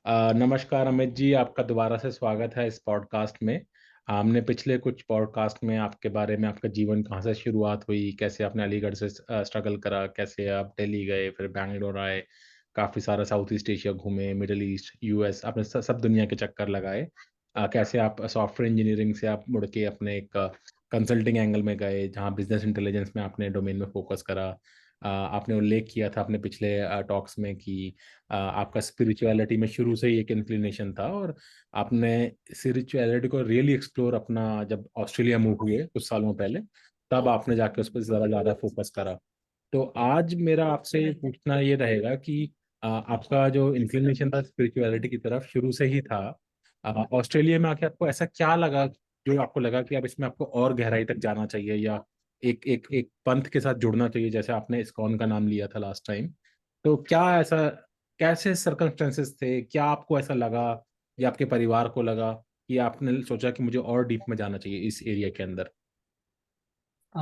नमस्कार अमित जी, आपका दोबारा से स्वागत है इस पॉडकास्ट में। हमने पिछले कुछ पॉडकास्ट में आपके बारे में, आपका जीवन कहाँ से शुरुआत हुई, कैसे आपने अलीगढ़ से स्ट्रगल करा, कैसे आप दिल्ली गए, फिर बैंगलोर आए, काफ़ी सारा साउथ ईस्ट एशिया घूमे, मिडल ईस्ट, यूएस, आपने सब दुनिया के चक्कर लगाए। कैसे आप सॉफ्टवेयर इंजीनियरिंग से आप मुड़ के अपने एक कंसल्टिंग एंगल में गए, जहाँ बिजनेस इंटेलिजेंस में आपने डोमेन में फोकस करा। आपने उल्लेख किया था अपने पिछले टॉक्स में कि आपका स्पिरिचुअलिटी में शुरू से ही एक इंक्लिनेशन था, और आपने स्पिरिचुअलिटी को रियली एक्सप्लोर अपना जब ऑस्ट्रेलिया मूव हुए कुछ सालों पहले, तब आपने जाके उस पर ज़रा ज़्यादा फोकस करा। तो आज मेरा आपसे पूछना ये रहेगा कि आपका जो इंक्लिनेशन था स्पिरिचुअलिटी की तरफ शुरू से ही था, ऑस्ट्रेलिया में आके आपको ऐसा क्या लगा जो आपको लगा कि अब इसमें आपको और गहराई तक जाना चाहिए, या एक एक एक पंथ के साथ जुड़ना चाहिए, जैसे आपने इस्कॉन का नाम लिया था लास्ट टाइम। तो क्या ऐसा, कैसे सर्कमस्टेंसेस थे, क्या आपको ऐसा लगा या आपके परिवार को लगा कि आपने सोचा कि मुझे और डीप में जाना चाहिए इस एरिया के अंदर? अ,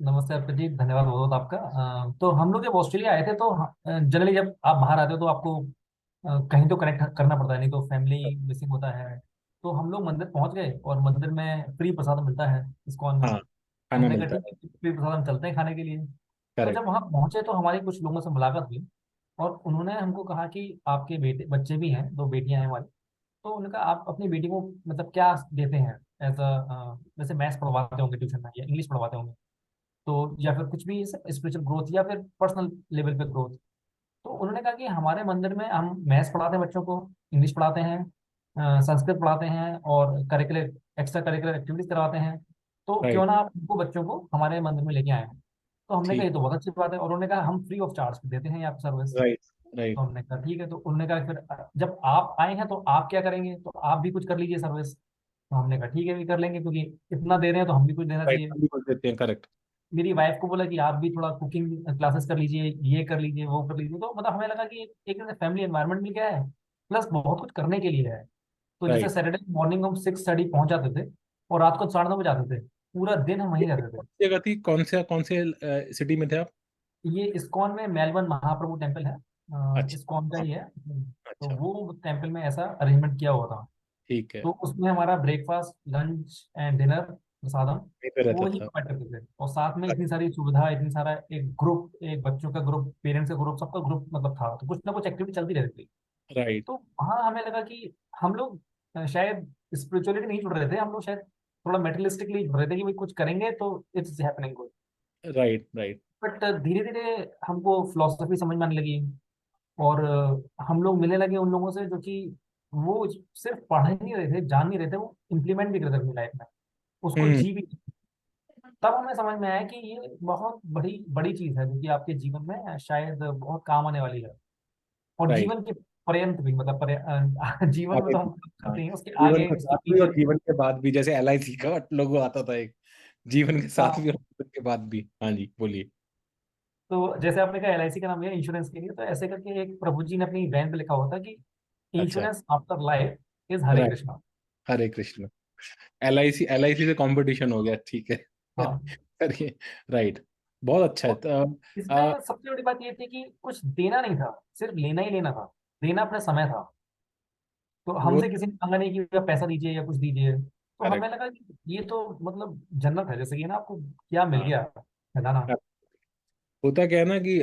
नमस्ते अर्पित जी, धन्यवाद बहुत बहुत आपका। तो हम लोग जब ऑस्ट्रेलिया आए थे तो जनरली जब आप बाहर आते हो तो आपको कहीं तो कनेक्ट करना पड़ता है, नहीं तो फैमिली मिसिंग होता है। तो हम लोग मंदिर पहुंच गए और मंदिर में फ्री प्रसाद मिलता है इस्कॉन में। हाँ, तो खाना हमने कहा मिलता ठीक है। है, फ्री प्रसाद हम चलते हैं खाने के लिए। तो जब करेक्ट। वहाँ पहुंचे तो हमारी कुछ लोगों से मुलाकात हुई और उन्होंने हमको कहा कि आपके बेटे बच्चे भी हैं, दो बेटियां हैं हमारी। तो उन्होंने कहा आप अपनी बेटी को मतलब क्या देते हैं एज अ, जैसे मैथ्स पढ़वाते होंगे ट्यूशन में या इंग्लिश पढ़वाते होंगे, तो या फिर कुछ भी स्पिरिचुअल ग्रोथ या फिर पर्सनल लेवल पे ग्रोथ। तो उन्होंने कहा कि हमारे मंदिर में हम मैथ्स पढ़ाते हैं बच्चों को, इंग्लिश पढ़ाते हैं, संस्कृत पढ़ाते हैं और करिकुलर एक्स्ट्रा करिकुलर एक्टिविटीज करवाते हैं। तो क्यों राइट। ना आप उनको बच्चों को हमारे मंदिर में लेके आए हैं। तो हमने कहा ठीक। ये तो बहुत अच्छी बात है, और उन्होंने कहा हम फ्री ऑफ चार्ज देते हैं ये आप सर्विस। राइट। तो राइट। हमने कहा ठीक है। तो उन्होंने कहा फिर जब आप आए हैं तो आप क्या करेंगे, तो आप भी कुछ कर लीजिए सर्विस। तो हमने कहा ठीक है, भी कर लेंगे, क्योंकि इतना दे रहे हैं तो हम भी कुछ देना राइट, चाहिए। हम भी कर देते हैं। करेक्ट। मेरी वाइफ को बोला कि आप भी थोड़ा कुकिंग क्लासेस कर लीजिए, ये कर लीजिए, वो कर लीजिए। तो मतलब हमें लगा कि एक फैमिली एनवायरनमेंट मिल गया है, प्लस बहुत कुछ करने के लिए है। तो जैसे राइट। सैटरडे मॉर्निंग हम 6:30 पहुंच जाते थे और रात को 9:30 बजे आते थे। पूरा दिन हम ये वहीं रहते कौन थे। सी जगह थी, कौन से सिटी में थे आप? ये इस्कॉन में मेलबर्न महाप्रभु टेम्पल है, अच्छा। इस्कॉन का हाँ, ही है। तो अच्छा। वो टेम्पल में ऐसा अरेंजमेंट किया हुआ था। ठीक है। तो उसमें हमारा ब्रेकफास्ट लंच एंड डिनर प्रसादम यहीं पे वो रहता ही था। प्रोवाइड करते थे। और साथ में इतनी सारी सुविधा, इतनी सारा एक ग्रुप, एक बच्चों का ग्रुप, पेरेंट्स का ग्रुप, सबका ग्रुप मतलब था। तो कुछ ना कुछ एक्टिविटी चलती रहती थी। राइट। तो वहाँ हमें लगा कि हम लोग शायद स्पिरिचुअलिटी नहीं जुड़ रहे थे, हम लोग शायद थोड़ा मेटलिस्टिकली जुड़ रहे थे कि भाई कुछ करेंगे तो it's happening good. Right. Right. But धीरे धीरे हमको फिलोसफी समझ में आने लगी। और हम लोग मिलने लगे उन लोगों से जो कि वो सिर्फ पढ़ ही नहीं रहे थे, जान नहीं रहे थे, वो इम्प्लीमेंट भी कर रहे थे अपनी लाइफ में, उसको हम्म। जी भी। तब हमें समझ में आया कि ये बहुत बड़ी बड़ी चीज है जो कि आपके जीवन में शायद बहुत काम आने वाली है। और राइट। जीवन के पर्यंत भी, मतलब जीवन में आगे तो भी। हम हाँ, करते हैं, उसके जीवन आगे, के उसके साथ भी पीछे और भी। जीवन के बाद भी, जैसे LIC का लोगो आता था एक, जीवन के साथ भी और हाँ। जीवन के बाद भी। हाँ जी, बोलिए। तो जैसे आपने कहा LIC का नाम है इंश्योरेंस के लिए, तो ऐसे करके एक प्रभु जी ने अपनी वैन पे लिखा हुआ था कि अच्छा। Insurance after life is Hare right. Krishna. Hare Krishna. LIC से कंपटीशन हो गया, ठीक है। हाँ। करिए। राइट। बहुत अच्छा है। और इसमें सबसे बड़ी बात ये थी कि कुछ देना नहीं था, सिर्फ लेना ही लेना था। देना अपना समय था। तो वो हमसे किसी ने मांगा नहीं कि भैया पैसा दीजिए या कुछ दीजिए। तो हमें करेक्ट। लगा कि ये तो मतलब जन्नत है, जैसे कि ना आपको क्या मिल हाँ। गया है ना। होता क्या है ना कि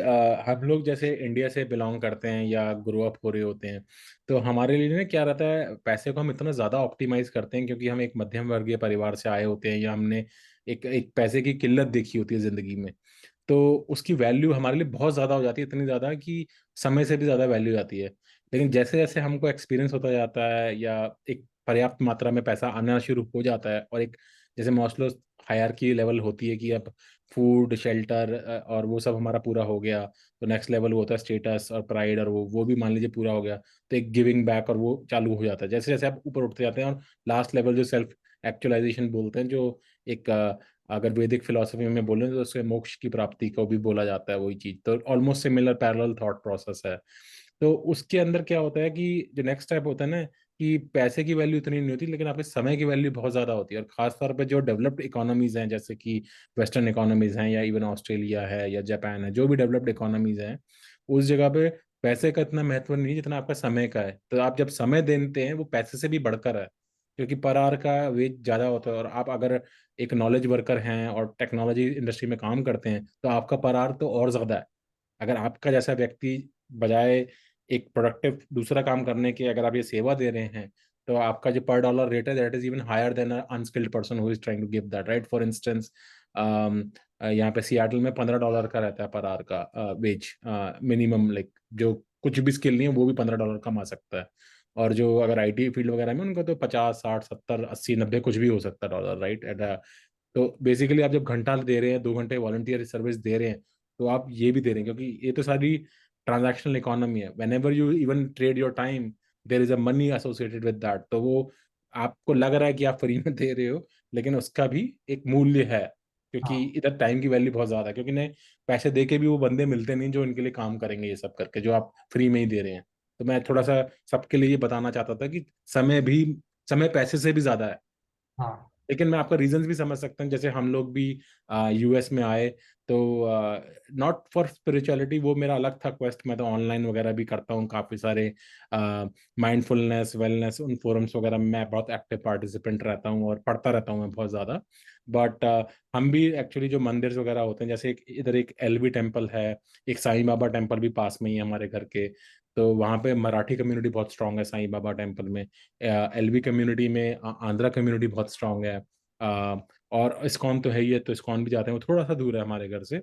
हम लोग जैसे इंडिया से बिलोंग करते हैं या ग्रो अप हो रहे होते हैं, तो हमारे लिए ना क्या रहता है, पैसे को हम इतना ज़्यादा ऑप्टिमाइज करते हैं क्योंकि हम एक मध्यम वर्गीय परिवार से आए होते हैं, या हमने एक एक पैसे की किल्लत देखी होती है ज़िंदगी में। तो उसकी वैल्यू हमारे लिए बहुत ज़्यादा हो जाती है, इतनी ज़्यादा कि समय से भी ज़्यादा वैल्यू आती है। लेकिन जैसे जैसे हमको एक्सपीरियंस होता जाता है, या एक पर्याप्त मात्रा में पैसा आना शुरू हो जाता है, और एक जैसे मॉस्लो हायरार्की लेवल होती है कि अब फूड शेल्टर और वो सब हमारा पूरा हो गया, तो नेक्स्ट लेवल वो होता है स्टेटस और प्राइड, और वो भी मान लीजिए पूरा हो गया, तो एक गिविंग बैक और वो चालू हो जाता है जैसे जैसे आप ऊपर उठते जाते हैं। और लास्ट लेवल जो सेल्फ एक्चुअलाइजेशन बोलते हैं, जो एक अगर वैदिक फिलोसफी में बोलें तो उसके मोक्ष की प्राप्ति को भी बोला जाता है, वही चीज, तो almost similar parallel thought process है। तो उसके अंदर क्या होता है कि जो नेक्स्ट स्टेप होता है ना, कि पैसे की वैल्यू इतनी नहीं होती, लेकिन आपके समय की वैल्यू बहुत ज्यादा होती है, और खासतौर पे जो डेवलप्ड इकोनॉमीज हैं, जैसे कि वेस्टर्न इकोनॉमीज हैं, या इवन ऑस्ट्रेलिया है या जापान है, जो भी डेवलप्ड इकोनॉमीज हैं, उस जगह पे पैसे का इतना महत्व नहीं जितना आपका समय का है। तो आप जब समय देते हैं वो पैसे से भी बढ़कर है, क्योंकि पर आवर का वेज ज़्यादा होता है। और आप अगर एक नॉलेज वर्कर हैं और टेक्नोलॉजी इंडस्ट्री में काम करते हैं तो आपका पर आवर तो और ज़्यादा है। अगर आपका जैसा व्यक्ति बजाय एक प्रोडक्टिव दूसरा काम करने के अगर आप ये सेवा दे रहे हैं, तो आपका जो पर डॉलर रेट है that is even higher than unskilled person who is trying to give that, right? For instance यहाँ पे सियाटल में $15 का रहता है पर आवर का वेज मिनिमम, लाइक जो कुछ भी स्किल नहीं है वो भी $15 कमा सकता है। और जो अगर आईटी फील्ड वगैरह में उनका तो 50 60 70 80 90 कुछ भी हो सकता है डॉलर, राइट? एट। तो बेसिकली आप जब घंटा दे रहे हैं, 2 घंटे वॉलंटियर सर्विस दे रहे हैं, तो आप ये भी दे रहे हैं, क्योंकि ये तो सारी ट्रांजैक्शनल इकोनॉमी है। When ever you even trade your time, there is a money associated with that. तो वो आपको लग रहा है कि आप फ्री में दे रहे हो, लेकिन उसका भी एक मूल्य है, क्योंकि हाँ इधर टाइम की वैल्यू बहुत ज्यादा है। क्योंकि नहीं, पैसे दे के भी वो बंदे मिलते नहीं जो इनके लिए काम करेंगे ये सब करके, जो आप फ्री में ही दे रहे हैं। तो मैं थोड़ा सा सबके लिए ये बताना चाहता था कि समय भी, समय पैसे से भी ज्यादा है। हाँ लेकिन मैं आपका रीजंस भी समझ सकता हूँ। जैसे हम लोग भी यूएस में आए, तो नॉट फॉर स्पिरिचुअलिटी, वो मेरा अलग था क्वेस्ट। मैं तो ऑनलाइन वगैरह भी करता हूँ काफ़ी सारे माइंडफुलनेस वेलनेस उन फोरम्स वगैरह में मैं बहुत एक्टिव पार्टिसिपेंट रहता हूँ और पढ़ता रहता हूँ मैं बहुत ज़्यादा। बट हम भी एक्चुअली जो मंदिर वगैरह होते हैं, जैसे इधर एक एलवी टेम्पल है, एक साईं बाबा टेम्पल भी पास में ही है हमारे घर के। तो वहाँ पे मराठी कम्युनिटी बहुत स्ट्रांग है साईं बाबा टेम्पल में। एलवी कम्युनिटी में आंध्रा कम्युनिटी बहुत स्ट्रांग है। अ, और इस्कॉन तो है ही है, तो इस्कॉन भी जाते हैं, वो थोड़ा सा दूर है हमारे घर से।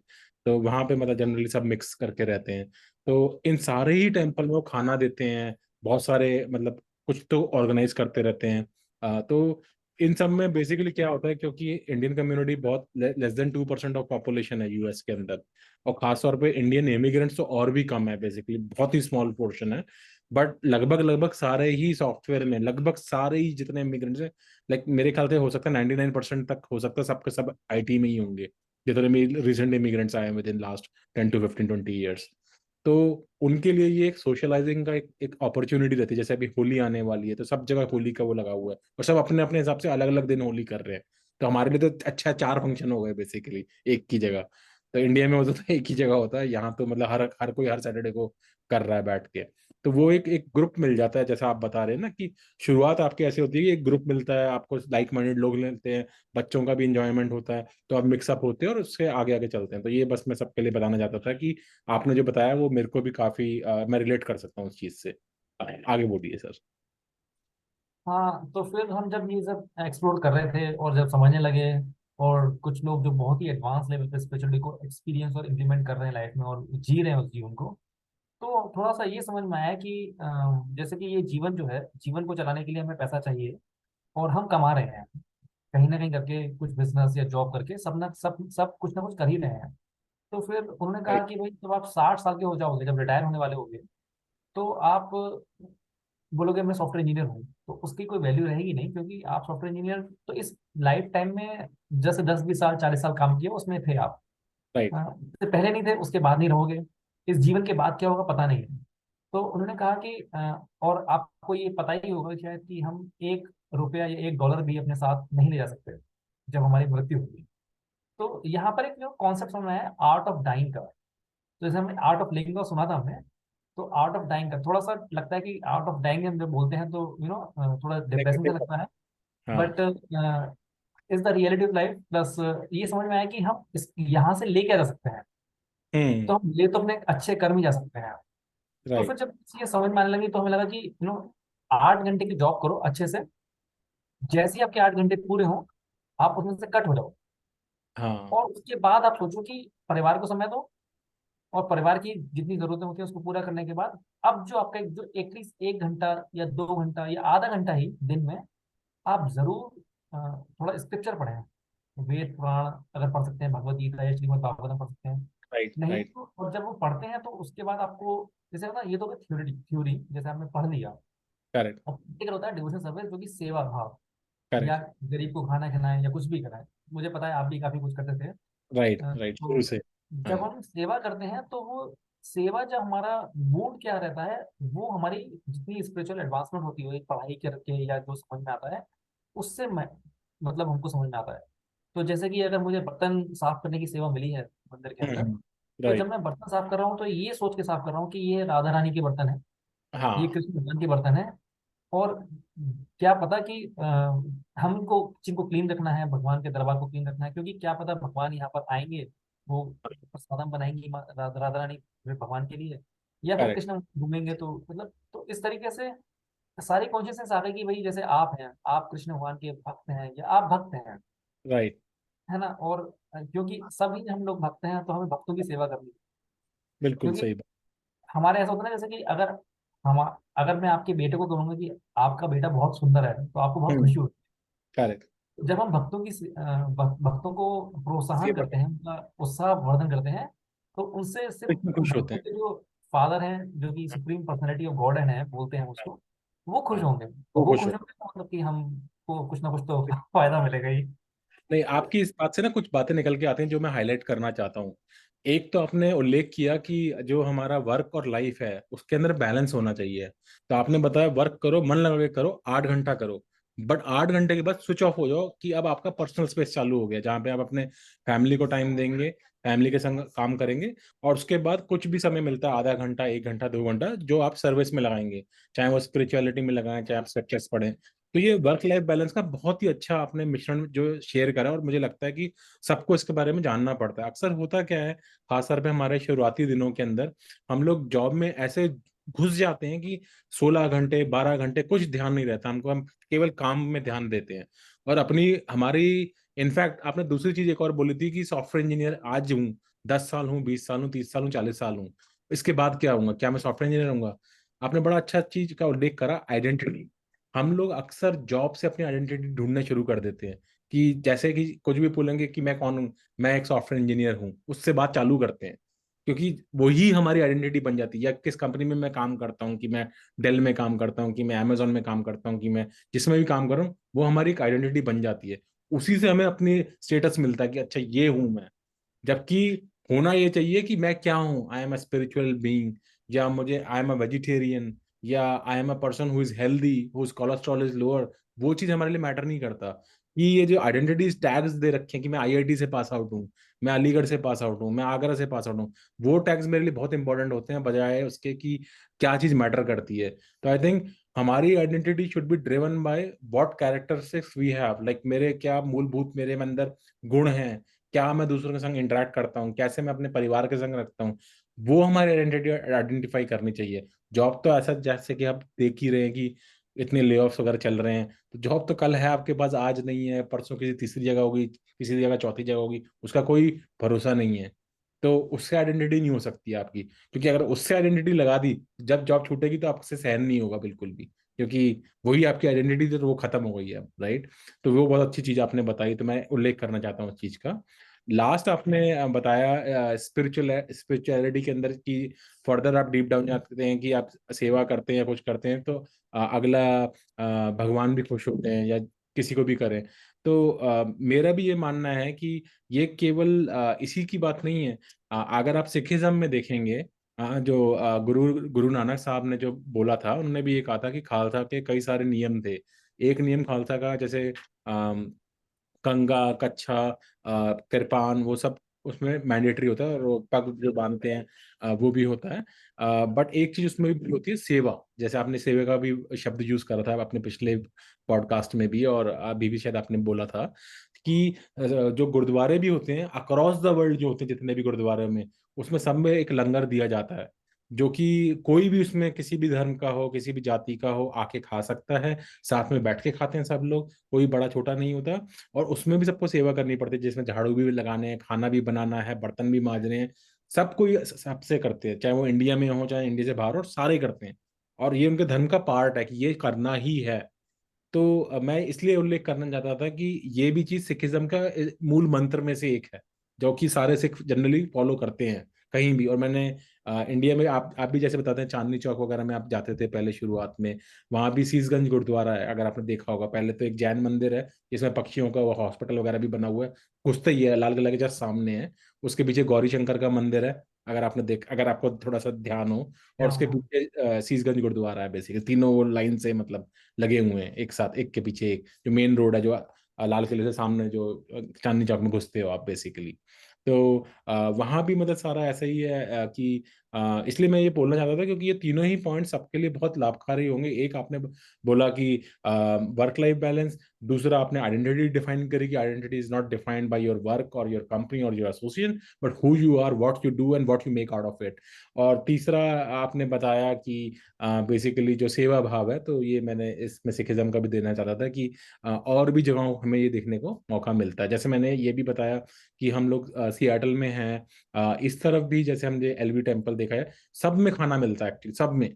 तो वहाँ पे मतलब जनरली सब मिक्स करके रहते हैं। तो इन सारे ही टेम्पल में वो खाना देते हैं, बहुत सारे मतलब कुछ तो ऑर्गेनाइज करते रहते हैं। तो इन सब में बेसिकली क्या होता है, क्योंकि इंडियन कम्युनिटी बहुत लेस देन 2% ऑफ पॉपुलेशन है यूएस के अंदर, और खासतौर पे इंडियन इमिग्रेंट्स तो और भी कम है, बेसिकली बहुत ही स्मॉल पोर्शन है। बट लगभग लगभग सारे ही सॉफ्टवेयर में, लगभग सारे ही जितने इमिग्रेंट्स हैं, लाइक मेरे ख्याल से हो सकता है 99% तक हो सकता है सबके सब आईटी में ही होंगे, जितने भी रिसेंट इमिग्रेंट्स आए हैं with in last 10 to 15 20 years. तो उनके लिए ये एक सोशलाइजिंग का एक अपॉर्चुनिटी रहती है। जैसे अभी होली आने वाली है, तो सब जगह होली का वो लगा हुआ है, और सब अपने अपने हिसाब से अलग अलग दिन होली कर रहे हैं। तो हमारे लिए तो अच्छा 4 फंक्शन हो गए बेसिकली एक की जगह। तो इंडिया में होता तो एक ही जगह होता है, यहाँ तो मतलब हर हर कोई हर सैटरडे को कर रहा है बैठ के। तो वो एक एक ग्रुप मिल जाता है, जैसा आप बता रहे हैं ना कि शुरुआत आपकी ऐसी होती है कि एक ग्रुप मिलता है आपको, लाइक माइंडेड लोग मिलते हैं, बच्चों का भी इंजॉयमेंट होता है, तो आप मिक्सअप होते हैं और उससे आगे आगे चलते हैं। तो ये बस मैं सबके लिए बताना चाहता था कि आपने जो बताया वो मेरे को भी काफी मैं रिलेट कर सकता हूँ उस चीज से। आगे बोलिए सर। हाँ। तो फिर हम जब ये सब एक्सप्लोर कर रहे थे और जब समझने लगे, और कुछ लोग जो बहुत ही एडवांस लेवल पे स्पिरिचुअलिटी को एक्सपीरियंस और इम्प्लीमेंट कर रहे हैं लाइफ में और जी रहे हैं उस जीवन को, तो थोड़ा सा ये समझ में आया कि जैसे कि ये जीवन जो है, जीवन को चलाने के लिए हमें पैसा चाहिए, और हम कमा रहे हैं कहीं ना कहीं करके, कुछ बिजनेस या जॉब करके, सब कुछ ना कुछ कर ही रहे हैं। तो फिर उन्होंने कहा राइट। कि भाई जब आप 60 साल के हो जाओगे, जब रिटायर होने वाले होगे, तो आप बोलोगे मैं सॉफ्टवेयर इंजीनियर हूँ, तो उसकी कोई वैल्यू रहेगी नहीं, क्योंकि आप सॉफ्टवेयर इंजीनियर तो इस लाइफ टाइम में जैसे 10 20 साल 40 साल काम किया उसमें थे आप। राइट। उससे पहले नहीं थे, उसके बाद नहीं रहोगे, इस जीवन के बाद क्या होगा पता नहीं है। तो उन्होंने कहा कि और आपको ये पता ही होगा शायद कि हम 1 रुपया या 1 डॉलर भी अपने साथ नहीं ले जा सकते जब हमारी मृत्यु होगी। तो यहाँ पर एक जो कॉन्सेप्ट समझ में आया, आर्ट ऑफ डाइंग का। तो जैसे हमने आर्ट ऑफ लिविंग का सुना था हमने, तो आर्ट ऑफ डाइंग का थोड़ा सा लगता है कि आर्ट ऑफ डाइंग हम जब बोलते हैं तो थोड़ा डिप्रेसिंग सा नेगेटिव। लगता है। हाँ। But is the reality of life plus, ये समझ में आया कि हम इस यहाँ से ले क्या जा सकते हैं। हम्म। तो हम ले तो अपने अच्छे कर्म ही जा सकते हैं। तो फिर राइट। जब ये समझ में आने लगी, तो हमें लगा कि 8 घंटे की जॉब करो अच्छे से, जैसे ही आपके 8 घंटे पूरे हों आप उसमें से कट हो जाओ, हाँ। और उसके बाद आप सोचो कि परिवार को समय दो, और परिवार की जितनी जरूरतें होती है उसको पूरा करने के बाद, अब जो आपका जो एटलीस्ट 1 घंटा या 2 घंटा या आधा घंटा ही दिन में, आप जरूर थोड़ा स्क्रिप्चर पढ़ें, वेद पुराण अगर पढ़ सकते हैं, भगवत गीता या श्रीमद् भागवतम पढ़ सकते हैं। राइट। नहीं राइट। तो, और जब वो पढ़ते हैं तो उसके बाद आपको, जैसे होता है ये तो थ्योरी थ्योरी जैसे आपने पढ़ लिया, करेक्ट। और प्रैक्टिकल होता है डिवोशन सर्विस, जो कि सेवा भाव, या करेक्ट। गरीब को खाना खिलाएं या कुछ भी कराएं। मुझे पता है आप भी काफी कुछ करते थे। राइट। राइट, शुरू तो से। हाँ। जब हम सेवा करते हैं तो वो सेवा, जब हमारा मूड क्या रहता है, वो हमारी जितनी स्पिरिचुअल एडवांसमेंट होती है एक पढ़ाई करके या जो समझ में आता है उससे मतलब हमको समझ में आता है। तो जैसे कि अगर मुझे बर्तन साफ करने की सेवा मिली है मंदिर के अंदर, हम्म। तो जब राइट। मैं बर्तन साफ कर रहा हूँ तो ये सोच के साफ कर रहा हूँ कि ये राधा रानी के बर्तन है, ये हाँ कृष्ण भगवान के बर्तन है। और क्या पता कि हमको जिनको क्लीन रखना है, भगवान के दरबार को क्लीन रखना है, क्योंकि क्या पता भगवान यहाँ पर आएंगे, वो प्रसादम बनाएंगी राधा रानी भगवान के लिए, या फिर करेक्ट। कृष्ण घूमेंगे। तो मतलब तो इस तरीके से सारी कॉन्शियसनेस आ गई कि भाई जैसे आप हैं, आप कृष्ण भगवान के भक्त हैं या आप भक्त हैं, राइट। है ना। और क्योंकि सभी हम लोग भक्त हैं तो हमें भक्तों की सेवा करनी है। बिल्कुल क्योंकि सही बात। हमारे ऐसा होता है ना, जैसे कि हम अगर मैं आपके बेटे को कहूंगा कि आपका बेटा बहुत सुंदर है तो आपको बहुत खुशी होती करेक्ट। है। जब हम भक्तों की भक्तों को प्रोत्साहन सेवा करते हैं, उनका उत्साह वर्धन करते हैं, तो उनसे सिर्फ करके खुश होते भक्तों हैं। के जो फादर हैं, जो कि सुप्रीम पर्सनैलिटी ऑफ गॉड है बोलते हैं उसको, वो खुश हाँ, होंगे। और वो वो खुश खुश हो। होंगे तो मतलब कि हमको कुछ ना कुछ तो फायदा मिलेगा ही। नहीं, आपकी इस बात से ना कुछ बातें निकल के आती हैं जो मैं हाईलाइट करना चाहता हूँ। एक तो आपने उल्लेख किया कि जो हमारा वर्क और लाइफ है उसके अंदर बैलेंस होना चाहिए। तो आपने बताया वर्क करो, मन लगा के करो, 8 घंटा करो, बट 8 घंटे के बाद स्विच ऑफ हो जाओ कि अब आपका पर्सनल स्पेस चालू हो गया जहाँ पे आप अपने फैमिली को टाइम देंगे, फैमिली के संग काम करेंगे, और उसके बाद कुछ भी समय मिलता है, आधा घंटा, 1 घंटा, 2 घंटा, जो आप सर्विस में लगाएंगे, चाहे वो स्पिरिचुअलिटी में लगाएं, चाहे आप स्क्रिप्चर्स पढ़ें। तो ये वर्क लाइफ बैलेंस का बहुत ही अच्छा आपने मिश्रण जो शेयर करा, और मुझे लगता है कि सबको इसके बारे में जानना पड़ता है। अक्सर होता क्या है, खासतौर पे हमारे शुरुआती दिनों के अंदर, हम लोग जॉब में ऐसे घुस जाते हैं कि 16 घंटे, 12 घंटे कुछ ध्यान नहीं रहता हमको, हम केवल काम में ध्यान देते हैं। और अपनी हमारी इनफैक्ट आपने दूसरी चीज एक और बोली थी कि सॉफ्टवेयर इंजीनियर आज हूँ, 10 साल हूँ, 20 साल हूँ, 30 साल हूँ, 40 साल हूँ, इसके बाद क्या होऊंगा, क्या मैं सॉफ्टवेयर इंजीनियर होऊंगा? आपने बड़ा अच्छा चीज का उल्लेख करा, आइडेंटिटी। हम लोग अक्सर जॉब से अपनी आइडेंटिटी ढूंढना शुरू कर देते हैं कि जैसे कि कुछ भी बोलेंगे कि मैं कौन हूँ, मैं एक सॉफ्टवेयर इंजीनियर हूँ, उससे बात चालू करते हैं, क्योंकि वही हमारी आइडेंटिटी बन जाती है। या किस कंपनी में मैं काम करता हूँ, कि मैं डेल में काम करता हूँ, कि मैं अमेजोन में काम करता हूँ, कि मैं जिसमें भी काम कर रहा हूँ, वो हमारी एक आइडेंटिटी बन जाती है। उसी से हमें अपनी स्टेटस मिलता है कि अच्छा ये हूँ मैं। जबकि होना ये चाहिए कि मैं क्या हूँ, I am a spiritual being, या मुझे आई एम अ वेजिटेरियन, या I am a person who is healthy, whose cholesterol is lower. वो चीज हमारे लिए मैटर नहीं करता। कि ये जो आइडेंटिटीज टैग्स दे रखे हैं कि मैं आईआईटी से पास आउट हूँ, मैं अलीगढ़ से पास आउट हूँ, मैं आगरा से पास आउट हूँ, वो टैग्स मेरे लिए बहुत इंपॉर्टेंट होते हैं बजाय उसके कि क्या चीज मैटर करती है। तो आई थिंक हमारी identity should be driven by what characteristics we have, like मेरे क्या मूलभूत मेरे में अंदर गुण हैं, क्या मैं दूसरों के संग इंटरेक्ट करता हूँ, कैसे मैं अपने परिवार के संग रखता हूँ, वो हमारी आइडेंटिटी आइडेंटिफाई करनी चाहिए। जॉब तो ऐसा जैसे कि आप देख ही रहे हैं कि इतने ले ऑफ्स वगैरह चल रहे हैं, तो जॉब तो कल है आपके पास, आज नहीं है, परसों किसी तीसरी जगह होगी, किसी जगह चौथी जगह होगी, उसका कोई भरोसा नहीं है। तो उससे आइडेंटिटी नहीं हो सकती आपकी, क्योंकि अगर उससे आइडेंटिटी लगा दी, जब जॉब छूटेगी तो आपसे सहन नहीं होगा बिल्कुल भी, क्योंकि वही आपकी आइडेंटिटी थी, तो वो खत्म हो गई है, राइट। तो वो बहुत अच्छी चीज आपने बताई, तो मैं उल्लेख करना चाहता हूँ उस चीज का। लास्ट आपने बताया स्पिरिचुअलिटी के अंदर कि फर्दर आप डीप डाउन जाते हैं कि आप सेवा करते हैं या कुछ करते हैं तो अगला भगवान भी खुश होते हैं, या किसी को भी करें। तो मेरा भी ये मानना है कि ये केवल इसी की बात नहीं है। अगर आप सिखिज्म में देखेंगे, जो गुरु गुरु नानक साहब ने जो बोला था, उन्होंने भी ये कहा था कि खालसा के कई सारे नियम थे। एक नियम खालसा का, जैसे कंगा, कच्छा, कृपान, वो सब उसमें मैंडेटरी होता है, और वो पग जो बांधते हैं वो भी होता है। बट एक चीज उसमें भी होती है, सेवा। जैसे आपने सेवा का भी शब्द यूज करा था अपने पिछले पॉडकास्ट में भी, और अभी भी शायद आपने बोला था कि जो गुरुद्वारे भी होते हैं अक्रॉस द वर्ल्ड, जो होते हैं जितने भी गुरुद्वारे में, उसमें सब में एक लंगर दिया जाता है, जो कि कोई भी उसमें किसी भी धर्म का हो, किसी भी जाति का हो, आके खा सकता है। साथ में बैठ के खाते हैं सब लोग, कोई बड़ा छोटा नहीं होता। और उसमें भी सबको सेवा करनी पड़ती है, जिसमें झाड़ू भी लगाने हैं, खाना भी बनाना है, बर्तन भी मांजने हैं, सबको ये सबसे करते हैं, चाहे वो इंडिया में हो चाहे इंडिया से बाहर हो, सारे करते हैं। और ये उनके धर्म का पार्ट है कि ये करना ही है। तो मैं इसलिए उल्लेख करना चाहता था कि ये भी चीज सिखिज्म का मूल मंत्र में से एक है, जो कि सारे सिख जनरली फॉलो करते हैं कहीं भी। और मैंने इंडिया में, आप भी जैसे बताते हैं, चांदनी चौक वगैरह में आप जाते थे पहले शुरुआत में, वहां भी शीसगंज गुरुद्वारा है, अगर आपने देखा होगा। पहले तो एक जैन मंदिर है जिसमें पक्षियों का वो हॉस्पिटल वगैरह भी बना हुआ है, कुछ तो ये है, लाल किला के जस्ट सामने है। उसके पीछे गौरी शंकर का मंदिर है, अगर आपको थोड़ा सा ध्यान हो। और क्या उसके हुआ? पीछे शीसगंज गुरुद्वारा है, बेसिकली तीनों वो लाइन से मतलब लगे हुए हैं एक साथ, एक के पीछे एक, जो मेन रोड है, जो लाल किले से सामने, जो चांदनी चौक में घुसते हो आप बेसिकली। तो वहाँ भी मतलब सारा ऐसा ही है कि इसलिए मैं ये बोलना चाहता था क्योंकि ये तीनों ही पॉइंट सबके लिए बहुत लाभकारी होंगे। एक आपने बोला कि वर्क लाइफ बैलेंस, दूसरा आपने आइडेंटिटी डिफाइन करी कि identity is not defined by your work और योर कंपनी और your association, but who you are, what you do and what you make out of it. और तीसरा आपने बताया कि बेसिकली जो सेवा भाव है, तो ये मैंने इसमें सिखिज्म का भी देना चाहता था कि और भी जगहों हमें ये देखने को मौका मिलता है। जैसे मैंने ये भी बताया कि हम लोग सियाटल में हैं, इस तरफ भी जैसे हमने एलवी टेम्पल देखा है, सब में खाना मिलता है एक्चुअली, सब में।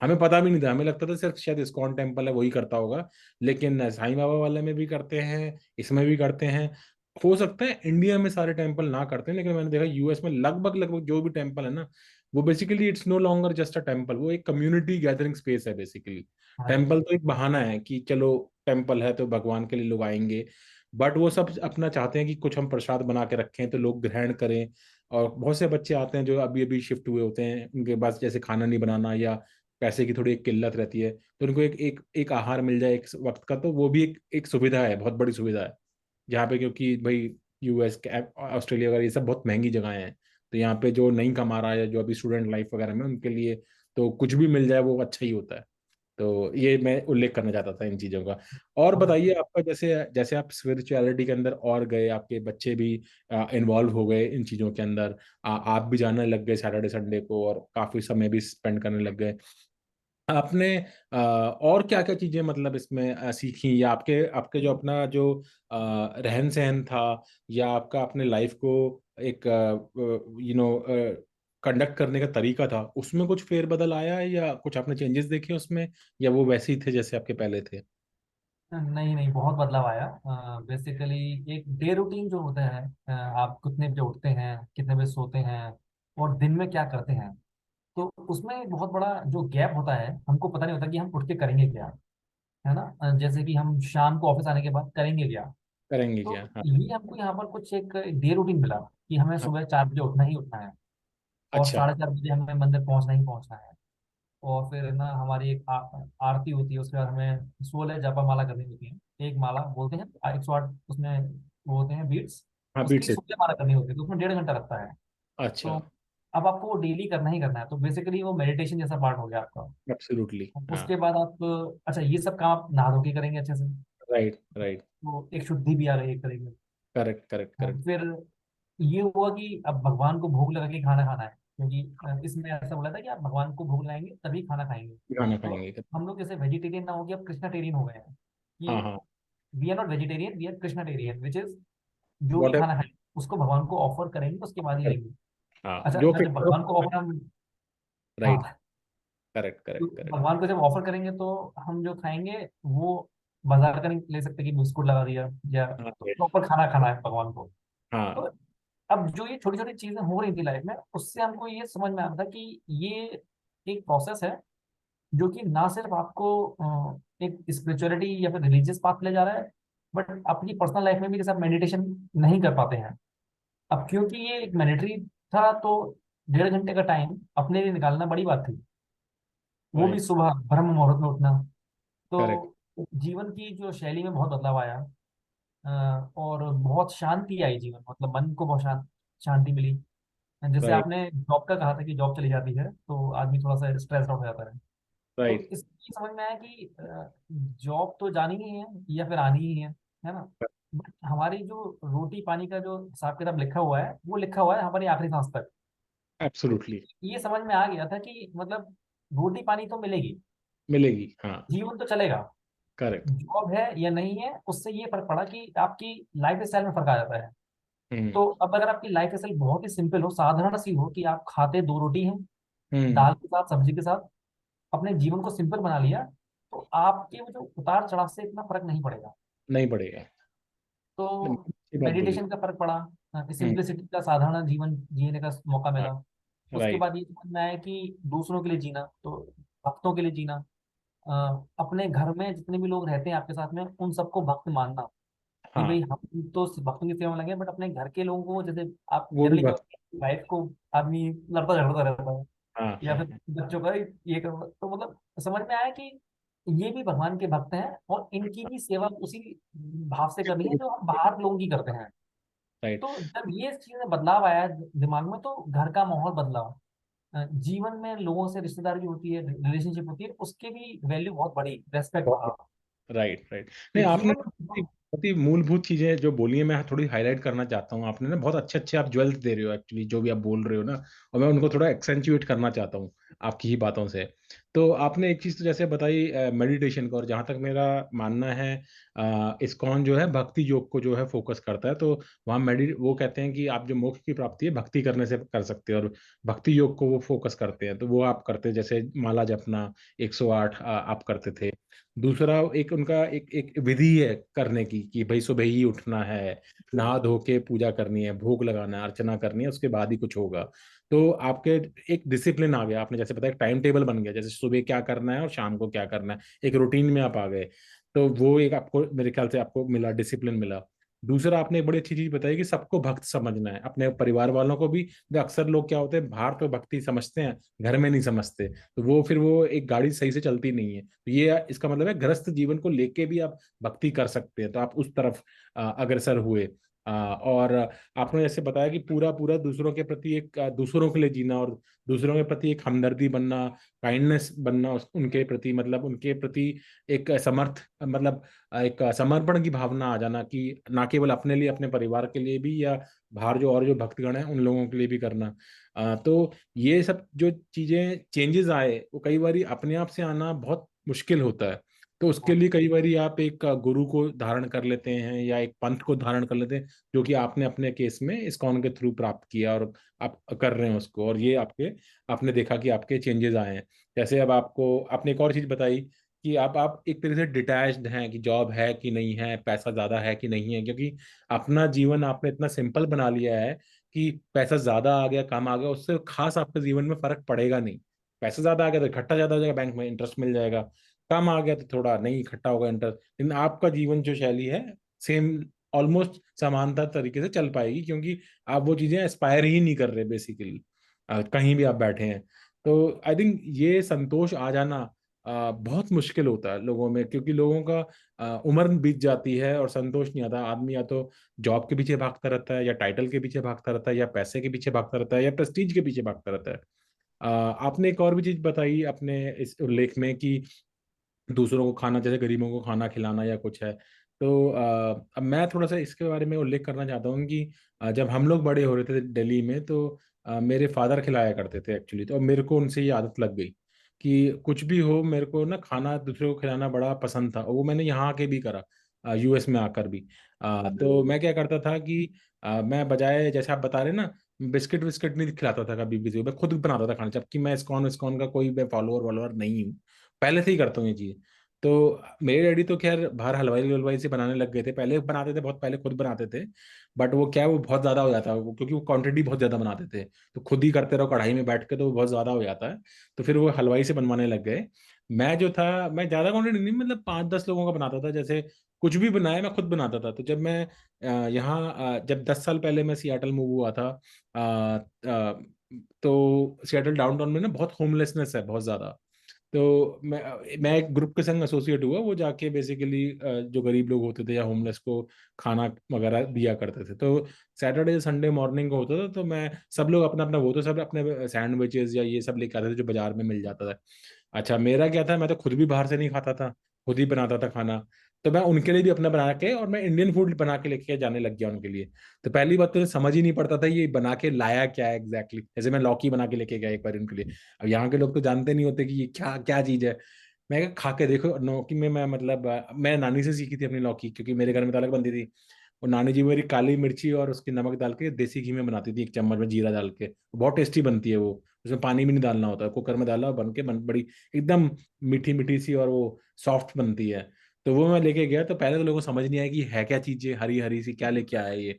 हमें पता भी नहीं था, हमें लगता था सिर्फ शायद इस्कॉन टेम्पल है वही करता होगा, लेकिन साईं बाबा वाले में भी करते हैं, इसमें भी करते हैं। हो सकता है इंडिया में सारे टेम्पल ना करते हैं, लेकिन मैंने देखा यूएस में लगभग लगभग जो भी टेम्पल है ना, वो basically it's no longer just a temple, वो एक कम्युनिटी गैदरिंग स्पेस है बेसिकली। हाँ जी। टेम्पल तो एक बहाना है कि चलो टेम्पल है तो भगवान के लिए लोग आएंगे, बट वो सब अपना चाहते हैं कि कुछ हम प्रसाद बना के रखें तो लोग ग्रहण करें। और बहुत से बच्चे आते हैं जो अभी अभी शिफ्ट हुए होते हैं, उनके पास जैसे खाना नहीं बनाना या पैसे की थोड़ी एक किल्लत रहती है, तो उनको एक आहार मिल जाए एक वक्त का, तो वो भी एक सुविधा है, बहुत बड़ी सुविधा है। यहाँ पे क्योंकि भाई यूएस ऑस्ट्रेलिया वगैरह ये सब बहुत महंगी जगहें हैं, तो यहाँ पे जो नहीं कमा रहा है या जो अभी स्टूडेंट लाइफ वगैरह में, उनके लिए तो कुछ भी मिल जाए वो अच्छा ही होता है। तो ये मैं उल्लेख करना चाहता था इन चीज़ों का। और बहुत बताइए अच्छा। आपका, जैसे जैसे आप स्पिरिचुअलिटी के अंदर और गए, आपके बच्चे भी इन्वॉल्व हो गए इन चीज़ों के अंदर, आप भी जाने लग गए सैटरडे संडे को और काफ़ी समय भी स्पेंड करने लग गए, आपने और क्या क्या चीजें मतलब इसमें सीखी, या आपके आपके जो अपना जो रहन सहन था, या आपका अपने लाइफ को एक कंडक्ट करने का तरीका था, उसमें कुछ फेरबदल आया है या कुछ आपने चेंजेस देखे उसमें, या वो वैसे ही थे जैसे आपके पहले थे? नहीं नहीं, बहुत बदलाव आया। बेसिकली एक डे रूटीन जो होता है, आप कितने बजे उठते हैं, कितने बजे सोते हैं, और दिन में क्या करते हैं, तो उसमें एक बहुत बड़ा जो गैप होता है, हमको पता नहीं होता कि हम उठ के करेंगे क्या, है ना। जैसे कि हम शाम को ऑफिस आने के बाद करेंगे क्या। करेंगे तो क्या? हाँ। ये हमको यहाँ पर कुछ एक डे रूटीन मिला कि हमें हाँ। सुबह 4 बजे उठना ही उठना है, और अच्छा। 4:30 बजे हमें मंदिर पहुंचना ही पहुंचना है। और फिर ना हमारी एक आरती होती है, उसके बाद हमें 16 जपा माला करनी होती है। एक माला बोलते हैं 108, उसमें वो होते हैं बीट्स, हाँ, बीट उसकी से। 16 माला करनी होती है, तो उसमें 1.5 घंटा लगता है। अच्छा। तो अब आपको वो डेली करना ही करना है, तो बेसिकली वो मेडिटेशन जैसा पार्ट हो गया आपका। एब्सोल्युटली। हाँ। उसके बाद आप, अच्छा ये सब काम आप नहा धो के करेंगे अच्छे से, राइट, राइट। तो एक शुद्धि भी आ रही है एक तरीके से। करेक्ट, करेक्ट, हाँ, करेक्ट। फिर ये हुआ कि अब भगवान को भोग लगा के खाना खाना है, क्योंकि इसमें ऐसा बोला था कि आप भगवान को भोग लगाएंगे तभी खाना खाएंगे। खाना तो खाएंगे। हम लोग जैसे वेजिटेरियन ना हो गया, अब कृष्णाटेरियन हो गए हैं हाँ, कि हाँ। We are not vegetarian, we are Krishnatarian, which is जो भी वॉट खाना खाएंगे उसको भगवान को ऑफर करेंगे, उसके बाद ही एवर। लेंगे। हाँ, अच्छा, जो जब फिट जब करो। भगवान को ऑफर हम, राइट। हाँ, करेक्ट, तो करेक्ट, करेक्ट। भगवान को जब ऑफर करेंगे तो हम जो खाएंगे वो बाजार का नहीं ले सकते कि बिस्कुट लगा दिया, या हाँ, तो right। प्रॉपर खाना खाना है भगवान को। तो हाँ। अब जो ये छोटी छोटी चीजें हो रही थी लाइफ में, उससे हमको ये समझ में आ रहा था कि ये एक प्रोसेस है जो कि ना सिर्फ आपको एक स्पिरिचुअलिटी या फिर रिलीजियस पाथ ले जा रहा है, बट अपनी पर्सनल लाइफ में भी जैसे आप मेडिटेशन नहीं कर पाते हैं, अब क्योंकि ये एक मैंडेटरी था, तो 1.5 घंटे का टाइम अपने लिए निकालना बड़ी बात थी, वो भी राइट। सुबह ब्रह्म मुहूर्त में उठना। करेक्ट। तो जीवन की जो शैली में बहुत बदलाव आया, और बहुत शांति आई जीवन, मतलब मन को बहुत शांति मिली। जैसे राइट। आपने जॉब का कहा था कि जॉब चली जाती है तो आदमी थोड़ा सा स्ट्रेस आउट हो जाता है, तो राइट। इसकी समझ में आया कि जॉब तो जानी ही है या फिर आनी ही है ना। बट हमारी जो रोटी पानी का जो हिसाब किताब लिखा हुआ है, वो लिखा हुआ है हमारी आखिरी सांस तक। तो एब्सोल्युटली। ये समझ में आ गया था कि मतलब रोटी पानी तो मिलेगी, मिलेगी, हाँ। जीवन तो चलेगा, करेक्ट। जॉब है या नहीं है उससे ये फर्क पड़ा कि आपकी लाइफ स्टाइल में फर्क आ जाता है। हम्म। तो अब अगर आपकी लाइफ स्टाइल बहुत ही सिंपल हो, साधारण सी हो, कि आप खाते 2 रोटी हैं, हम्म। दाल के साथ सब्जी के साथ, अपने जीवन को सिंपल बना लिया, तो आपके वो जो उतार चढ़ाव से इतना फर्क नहीं पड़ेगा। नहीं पड़ेगा। नहीं, तो अच्छी बात बोली। मेडिटेशन का फर्क पड़ा, हम्म। सिंपलिसिटी का साधारण जीवन जीने का मौका हाँ। मिला। उसके राइट। बाद ये समझ में आया कि दूसरों के लिए जीना, तो भक्तों के लिए जीना, अपने घर में जितने भी लोग रहते हैं आपके साथ में, उन सबको भक्त मानना, कि भाई हाँ, हम तो सिर्फ भक्तों की सेवा में लगे, बट अपने घर के लोगों को, जैसे आप वो भी जनरली क्या बात। होता है, वाइफ को आदमी लड़ता झगड़ता रहता है, हाँ, या हाँ, फिर हाँ। बच्चों का ये करो, तो मतलब समझ में आया कि ये भी भगवान के भक्त हैं, और इनकी भी सेवा उसी भाव से करनी है जो हम बाहर लोगों की करते हैं। राइट। तो जब ये चीजें बदलाव आया दिमाग में, तो घर का माहौल बदला। जीवन में लोगों से रिश्तेदारी होती है, रिलेशनशिप होती है, उसके भी वैल्यू बहुत बड़ी, रेस्पेक्ट बढ़ा। Right, right. तो नहीं, आपने जीवन बहुत ही मूलभूत चीजें जो बोली है, मैं थोड़ी हाईलाइट करना चाहता हूँ। आपने ना बहुत अच्छे अच्छे आप ज्वेल्स दे रहे हो एक्चुअली, जो भी आप बोल रहे हो ना, और मैं उनको थोड़ा एक्सेंचुएट करना चाहता हूँ आपकी ही बातों से। तो आपने एक चीज तो जैसे बताई मेडिटेशन का, और जहाँ तक मेरा मानना है इस्कॉन जो है भक्ति योग को जो है फोकस करता है। तो वहाँ मेडि वो कहते हैं कि आप जो मोक्ष की प्राप्ति है भक्ति करने से कर सकते हो, और भक्ति योग को वो फोकस करते हैं। तो वो आप करते हैं, जैसे माला जपना 108 आप करते थे। दूसरा एक उनका एक एक विधि है करने की, कि भाई सुबह ही उठना है, नहा धो के पूजा करनी है, भोग लगाना है, अर्चना करनी है, उसके बाद ही कुछ होगा। तो आपके एक डिसिप्लिन आ गया, आपने जैसे बताया टाइम टेबल बन गया, जैसे सुबह क्या करना है और शाम को क्या करना है, एक रूटीन में आप आ गए। तो वो एक आपको मेरे ख्याल से आपको मिला, डिसिप्लिन मिला। दूसरा आपने एक बड़ी अच्छी चीज बताई कि सबको भक्त समझना है, अपने परिवार वालों को भी। अक्सर लोग क्या होते हैं, बाहर तो भक्ति समझते हैं, घर में नहीं समझते, तो वो फिर वो एक गाड़ी सही से चलती नहीं है। तो ये इसका मतलब है गृहस्थ जीवन को लेके भी आप भक्ति कर सकते हैं, तो आप उस तरफ अग्रसर हुए। और आपने जैसे बताया कि पूरा पूरा दूसरों के प्रति एक दूसरों के लिए जीना, और दूसरों के प्रति एक हमदर्दी बनना, काइंडनेस बनना, उनके प्रति मतलब उनके प्रति एक समर्थ मतलब एक समर्पण की भावना आ जाना, कि ना केवल अपने लिए, अपने परिवार के लिए भी, या बाहर जो और जो भक्तगण हैं उन लोगों के लिए भी करना। तो ये सब जो चीजें चेंजेस आए, वो कई बार अपने आप से आना बहुत मुश्किल होता है। तो उसके लिए कई बार आप एक गुरु को धारण कर लेते हैं, या एक पंथ को धारण कर लेते हैं, जो कि आपने अपने केस में इस्कॉन के थ्रू प्राप्त किया, और आप कर रहे हैं उसको, और ये आपके आपने देखा कि आपके चेंजेस आए हैं। जैसे अब आपको आपने एक और चीज बताई कि आप एक तरह से डिटैच्ड हैं, कि जॉब है कि नहीं है, पैसा ज्यादा है कि नहीं है, क्योंकि अपना जीवन आपने इतना सिंपल बना लिया है कि पैसा ज्यादा आ गया कम आ गया उससे खास आपके जीवन में फर्क पड़ेगा नहीं। पैसा ज्यादा आ गया तो इकट्ठा ज्यादा हो जाएगा, बैंक में इंटरेस्ट मिल जाएगा। कम आ गया तो थोड़ा नहीं इकट्ठा होगा इंटरेस्ट, लेकिन आपका जीवन जो शैली है सेम, ऑलमोस्ट समानता तरीके से चल पाएगी, क्योंकि आप वो चीजें एस्पायर ही नहीं कर रहे बेसिकली, कहीं भी आप बैठे हैं। तो आई थिंक ये संतोष आ जाना बहुत मुश्किल होता है लोगों में, क्योंकि लोगों का उम्र बीत जाती है और संतोष नहीं आता। आदमी या तो जॉब के पीछे भागता रहता है, या टाइटल के पीछे भागता रहता है, या पैसे के पीछे भागता रहता है, या प्रेस्टीज के पीछे भागता रहता है। आपने एक और भी चीज बताई अपने इस उल्लेख में, कि दूसरों को खाना, जैसे गरीबों को खाना खिलाना या कुछ है। तो अब मैं थोड़ा सा इसके बारे में उल्लेख करना चाहता हूँ कि जब हम लोग बड़े हो रहे थे दिल्ली में, तो मेरे फादर खिलाया करते थे एक्चुअली, तो मेरे को उनसे ये आदत लग गई कि कुछ भी हो, मेरे को ना खाना दूसरे को खिलाना बड़ा पसंद था, और वो मैंने यहाँ आके भी करा, यूएस में आकर भी। तो मैं क्या करता था कि मैं बजाय जैसे आप बता रहे ना, बिस्किट विस्किट नहीं खिलाता था कभी भी, मैं खुद बनाता था खाना, जबकि मैं इस्कॉन इस्कॉन का कोई मैं फॉलोअर वॉलोअर नहीं हूँ, पहले से ही करता हूँ ये चीज। तो मेरे डैडी तो खैर बाहर हलवाई हलवाई से बनाने लग गए थे, पहले बनाते थे, बहुत पहले खुद बनाते थे। बट वो क्या है, वो बहुत ज्यादा हो जाता है क्योंकि वो क्वांटिटी बहुत ज्यादा बनाते थे, तो खुद ही करते रहो कढ़ाई में बैठ के, तो वो बहुत ज्यादा हो जाता है। तो फिर वो हलवाई से बनवाने लग गए। मैं जो था, मैं ज्यादा क्वांटिटी नहीं, मतलब 5-10 लोगों का बनाता था, जैसे कुछ भी बनाया मैं खुद बनाता था। तो जब मैं यहाँ जब 10 साल पहले मैं सियाटल मूव हुआ था, अ, अ, तो सियाटल डाउनटाउन में ना बहुत होमलेसनेस है, बहुत ज्यादा। तो मैं एक ग्रुप के संग एसोसिएट हुआ, वो जाके बेसिकली जो गरीब लोग होते थे या होमलेस को खाना वगैरह दिया करते थे। तो सैटरडे संडे मॉर्निंग को होता था, तो मैं सब लोग अपना अपना वो तो सब अपने सैंडविचेस या ये सब लेके आते थे जो बाजार में मिल जाता था। अच्छा, मेरा क्या था, मैं तो खुद भी बाहर से नहीं खाता था, खुद ही बनाता था खाना। तो मैं उनके लिए भी अपना बना के, और मैं इंडियन फूड बना के लेके जाने लग गया उनके लिए। तो पहली बात तो समझ ही नहीं पड़ता था ये बना के लाया क्या है एग्जैक्टली, जैसे मैं लौकी बना के लेके गया एक बार उनके लिए। अब यहाँ के लोग तो जानते नहीं होते कि ये क्या क्या चीज है। मैं कहा, खा के देखो लौकी में, मैं मतलब मैं नानी से सीखी थी अपनी लौकी, क्योंकि मेरे घर में तो अलग बनती थी। और नानी जी मेरी काली मिर्ची और उसकी नमक डाल के देसी घी में बनाती थी, 1 चम्मच में जीरा डाल के, बहुत टेस्टी बनती है वो। उसमें पानी भी नहीं डालना होता है, कुकर में डाला और बन के बड़ी एकदम मीठी मीठी सी, और वो सॉफ्ट बनती है। तो वो मैं लेके गया, तो पहले तो लोगों को समझ नहीं आया कि है क्या चीज है, हरी हरी सी क्या लेके आया ये।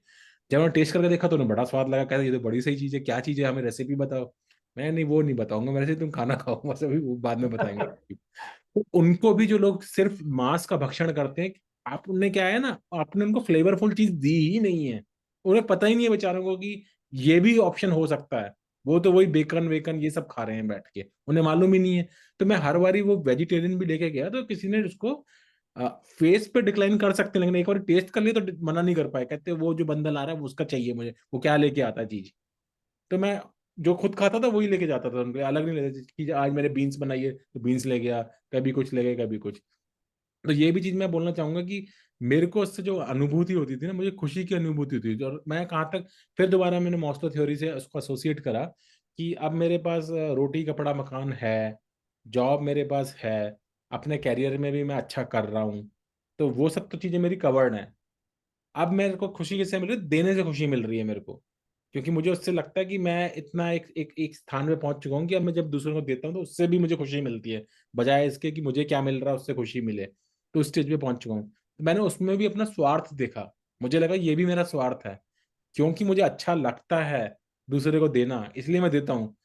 जब मैं टेस्ट करके देखा तो उन्हें बड़ा स्वाद लगा, कहते ये तो बड़ी सही चीज है, क्या चीज है, हमें रेसिपी बताओ। मैं नहीं, वो नहीं बताऊंगा, मेरे से तुम खाना खाओ, बस अभी वो बाद में बताएंगे। तो उनको भी, जो लोग सिर्फ मांस का भक्षण करते हैं, आपने क्या है ना, आपने उनको फ्लेवरफुल चीज दी ही नहीं है। उन्हें पता ही नहीं है बेचारों को कि ये भी ऑप्शन हो सकता है। वो तो वही बेकन वेकन ये सब खा रहे हैं बैठ के, उन्हें मालूम ही नहीं है। तो मैं हर बारी वो वेजिटेरियन भी लेके गया, तो किसी ने उसको फेस पे डिक्लाइन कर सकते हैं, लेकिन एक बार टेस्ट कर लिए तो मना नहीं कर पाए, कहते हैं वो जो बंदा ला रहा है वो उसका चाहिए मुझे, वो क्या लेके आता है चीज। तो मैं जो खुद खाता था वही लेके जाता था उनके लिए, अलग नहीं लेता कि आज मैंने बीन्स बनाई है तो बीन्स ले गया, कभी कुछ ले गया कभी कुछ। तो ये भी चीज मैं बोलना चाहूंगा कि मेरे को उससे जो अनुभूति होती थी ना, मुझे खुशी की अनुभूति होती थी। और मैं कहाँ तक फिर दोबारा मैंने मॉस्लो थ्योरी से उसको एसोसिएट करा कि अब मेरे पास रोटी कपड़ा मकान है, जॉब मेरे पास है, अपने कैरियर में भी मैं अच्छा कर रहा हूँ, तो वो सब तो चीजें मेरी कवर्ड हैं। अब मेरे को खुशी किससे मिल रही है? देने से खुशी मिल रही है मेरे को, क्योंकि मुझे उससे लगता है कि मैं इतना एक स्थान पे पहुंच चुका हूँ कि अब मैं जब दूसरों को देता हूँ तो उससे भी मुझे खुशी मिलती है, बजाय इसके कि मुझे क्या मिल रहा है उससे खुशी मिले। तो उस स्टेज पे पहुंच चुका हूँ, तो मैंने उसमें भी अपना स्वार्थ देखा। मुझे लगा ये भी मेरा स्वार्थ है, क्योंकि मुझे अच्छा लगता है दूसरे को देना, इसलिए मैं देता हूँ।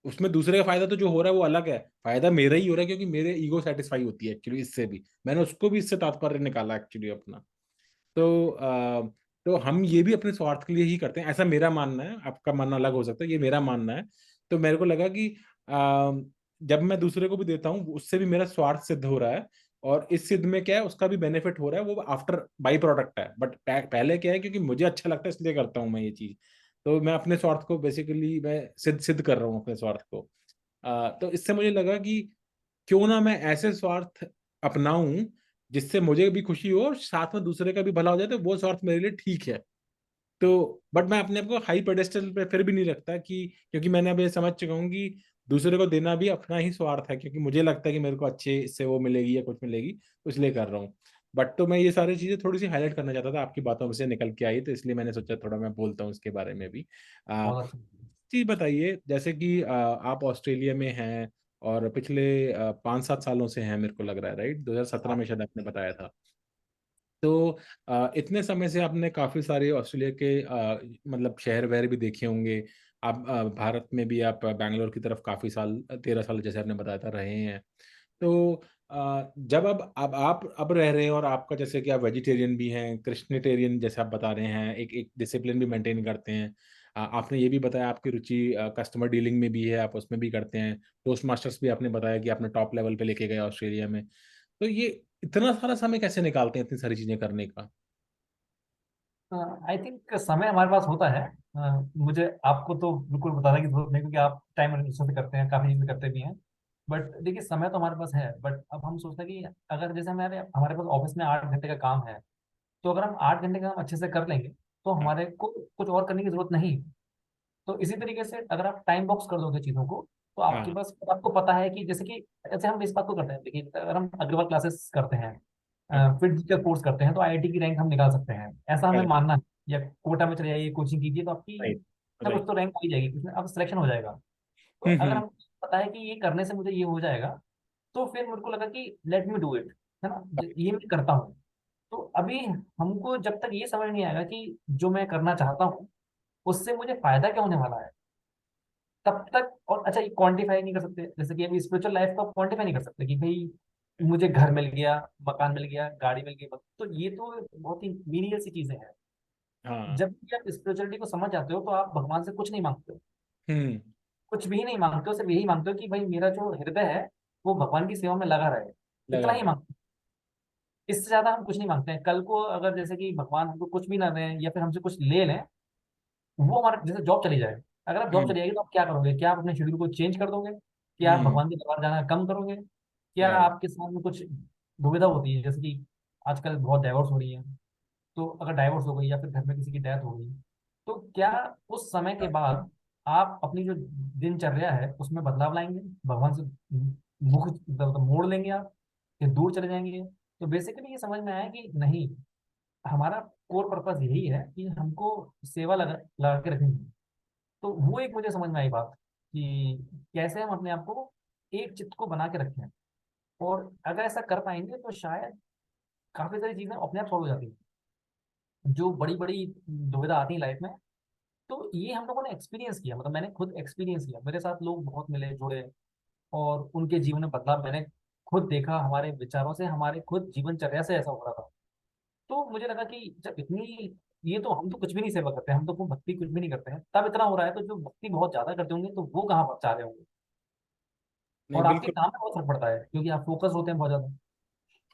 उसमें दूसरे का फायदा तो जो हो रहा है वो अलग है, फायदा मेरा ही हो रहा है, क्योंकि मेरे ईगो सेटिस्फाई होती है एक्चुअली इससे भी। मैंने उसको भी इससे तात्पर्य निकाला एक्चुअली अपना। तो तो हम ये भी अपने स्वार्थ के लिए ही करते हैं, ऐसा मेरा मानना है, आपका मानना अलग हो सकता है, ये मेरा मानना है। तो मेरे को लगा कि जब मैं दूसरे को भी देता हूँ उससे भी मेरा स्वार्थ सिद्ध हो रहा है, और इस सिद्ध में क्या है, उसका भी बेनिफिट हो रहा है, वो आफ्टर बाई प्रोडक्ट है। बट पहले क्या है, क्योंकि मुझे अच्छा लगता है इसलिए करता हूँ मैं ये चीज। तो मैं अपने स्वार्थ को बेसिकली मैं सिद्ध सिद्ध कर रहा हूँ अपने स्वार्थ को। तो इससे मुझे लगा कि क्यों ना मैं ऐसे स्वार्थ अपनाऊं जिससे मुझे भी खुशी हो और साथ में दूसरे का भी भला हो जाए, तो वो स्वार्थ मेरे लिए ठीक है। तो बट मैं अपने आप को हाई पेडेस्टल पे फिर भी नहीं रखता कि, क्योंकि मैंने अब ये समझ चुका हूँ कि दूसरे को देना भी अपना ही स्वार्थ है, क्योंकि मुझे लगता है कि मेरे को अच्छे इससे वो मिलेगी या कुछ मिलेगी, तो इसलिए कर रहा हूँ। बट तो मैं ये सारी चीजें थोड़ी सी हाईलाइट करना चाहता था, आपकी बातों में से निकल के आई, तो इसलिए मैंने सोचा थोड़ा मैं बोलता हूँ इसके बारे में भी। बहुत अच्छा। चीज बताइए, जैसे कि आप ऑस्ट्रेलिया में हैं और पिछले 5-7 सालों से हैं मेरे को लग रहा है, राइट? 2017 हाँ में शायद आपने बताया था। तो इतने समय से आपने काफी सारे ऑस्ट्रेलिया के मतलब शहर वहर भी देखे होंगे। आप भारत में भी आप बैंगलोर की तरफ काफी साल, 13 साल जैसे आपने बताया था, रहे हैं। तो जब अब आप अब रह रहे हैं, और आपका जैसे कि आप वेजिटेरियन भी हैं, क्रिश्चियनिटेरियन जैसे आप बता रहे हैं, एक एक डिसिप्लिन भी मेंटेन करते हैं। आपने ये भी बताया आपकी रुचि कस्टमर डीलिंग में भी है, आप उसमें भी करते हैं। टोस्ट मास्टर्स भी आपने बताया कि आपने टॉप लेवल पे लेके गए ऑस्ट्रेलिया में। तो ये इतना सारा समय कैसे निकालते हैं इतनी सारी चीजें करने का? आई थिंक समय हमारे पास होता है। मुझे आपको तो बिल्कुल बताने की जरूरत नहीं, क्योंकि आप टाइम मैनेजमेंट से करते हैं, काफी चीजें करते भी हैं। बट देखिए, समय तो हमारे पास है, बट अब हम सोचते हैं कि अगर जैसे हमारे हमारे पास ऑफिस में 8 घंटे का काम है, तो अगर हम 8 घंटे का काम अच्छे से कर लेंगे तो हाँ हमारे को कुछ और करने की जरूरत नहीं। तो इसी तरीके से अगर आप टाइम बॉक्स कर दोगे चीजों को, तो आपके हाँ। पास, आपको पता है कि जैसे कि, ऐसे हम इस बात को करते हैं, देखिए अगर हम अग्रवाल क्लासेस करते हैं, ओके। फिर जीकर कोर्स करते हैं, तो आईआईटी की रैंक हम निकाल सकते हैं, ऐसा हमें करेक्ट। मानना है। या कोटा में चले जाइए, कोचिंग कीजिए, तो आपकी राइट। कुछ ना कुछ राइट। तो रैंक आ ही जाएगी, उसमें अब सिलेक्शन हो जाएगा। तो अगर हम्म। हम पता है कि ये करने से मुझे ये हो जाएगा, तो फिर मेरे को लगा कि लेट मी डू इट, है ना, ये मैं करता हूँ। तो अभी हमको जब तक ये समझ नहीं आएगा कि जो मैं करना चाहता हूँ उससे मुझे फायदा क्या होने वाला है, तब तक। और अच्छा, ये क्वांटिफाई नहीं कर सकते, जैसे कि अभी स्पिरिचुअल लाइफ को क्वांटिफाई नहीं कर सकते कि भाई मुझे घर मिल गया, मकान मिल गया, गाड़ी मिल गई, तो ये तो बहुत ही मीनिंगलेस सी चीजें हैं। हाँ। जब भी आप स्पिरिचुअलिटी को समझ जाते हो, तो आप भगवान से कुछ नहीं मांगते हो, हम्म। कुछ भी नहीं मांगते हो, सिर्फ यही मांगते हो कि भाई मेरा जो हृदय है वो भगवान की सेवा में लगा रहे। लगा इतना ही रहे। मांगते हैं, इससे ज्यादा हम कुछ नहीं मांगते हैं। कल को अगर जैसे कि भगवान हमको कुछ भी ना दें या फिर हमसे कुछ ले लें, वो हमारे जैसे जॉब चली जाए, अगर आप जॉब हम्म। चली जाएगी तो आप क्या करोगे? क्या आप अपने शेड्यूल को चेंज कर दोगे? क्या आप हम्म। भगवान के दरबार जाना कम करोगे? क्या राइट। आपके सामने कुछ दुविधा होती है, जैसे कि आजकल बहुत डाइवोर्स हो रही है, तो अगर डाइवोर्स हो गई या फिर घर में किसी की डेथ हो गई, तो क्या उस समय के बाद आप अपनी जो दिनचर्या है उसमें बदलाव लाएंगे? भगवान से मुख मतलब मोड़ लेंगे आप, या दूर चले जाएंगे? तो बेसिकली ये समझ में आया कि नहीं, हमारा कोर पर्पस यही है कि हमको सेवा लगा लगा के रखेंगे। तो वो एक मुझे समझ में आई बात कि कैसे हम अपने आप को एक चित्त को बना के रखें, और अगर ऐसा कर पाएंगे तो शायद काफी सारी चीजें अपने आप सॉल्व हो जाती हैं, जो बड़ी बड़ी दुविधा आती है लाइफ में। तो ये हम लोगों ने एक्सपीरियंस किया, मतलब मैंने खुद एक्सपीरियंस किया, मेरे साथ लोग बहुत मिले जुड़े, और उनके जीवन में बदलाव मैंने खुद देखा, हमारे विचारों से, हमारे खुद जीवनचर्या से ऐसा हो रहा था। तो मुझे लगा कि जब इतनी, ये तो हम तो कुछ भी नहीं सेवा करते हैं, हम तो कोई भक्ति कुछ भी नहीं करते हैं, तब इतना हो रहा है, तो जो भक्ति बहुत ज्यादा करते होंगे तो वो कहाँ चाह रहे होंगे। नहीं और आपके बिल्कुल। काम में बहुत फर्क पड़ता है, क्योंकि आप फोकस होते हैं बहुत ज्यादा।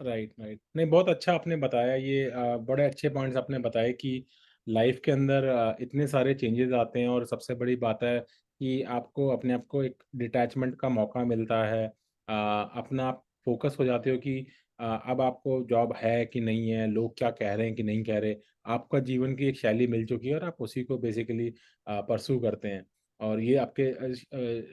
Right, right. नहीं, बहुत अच्छा आपने बताया ये, बड़े अच्छे पॉइंट्स आपने बताए कि लाइफ के अंदर इतने सारे चेंजेस आते हैं, और सबसे बड़ी बात है कि आपको अपने आप को एक डिटैचमेंट का मौका मिलता है। अपना आप फोकस हो जाते हो कि अब आपको जॉब है कि नहीं है, लोग क्या कह रहे हैं कि नहीं कह रहे। आपका जीवन की एक शैली मिल चुकी है और आप उसी को बेसिकली परस्यू करते हैं। और ये आपके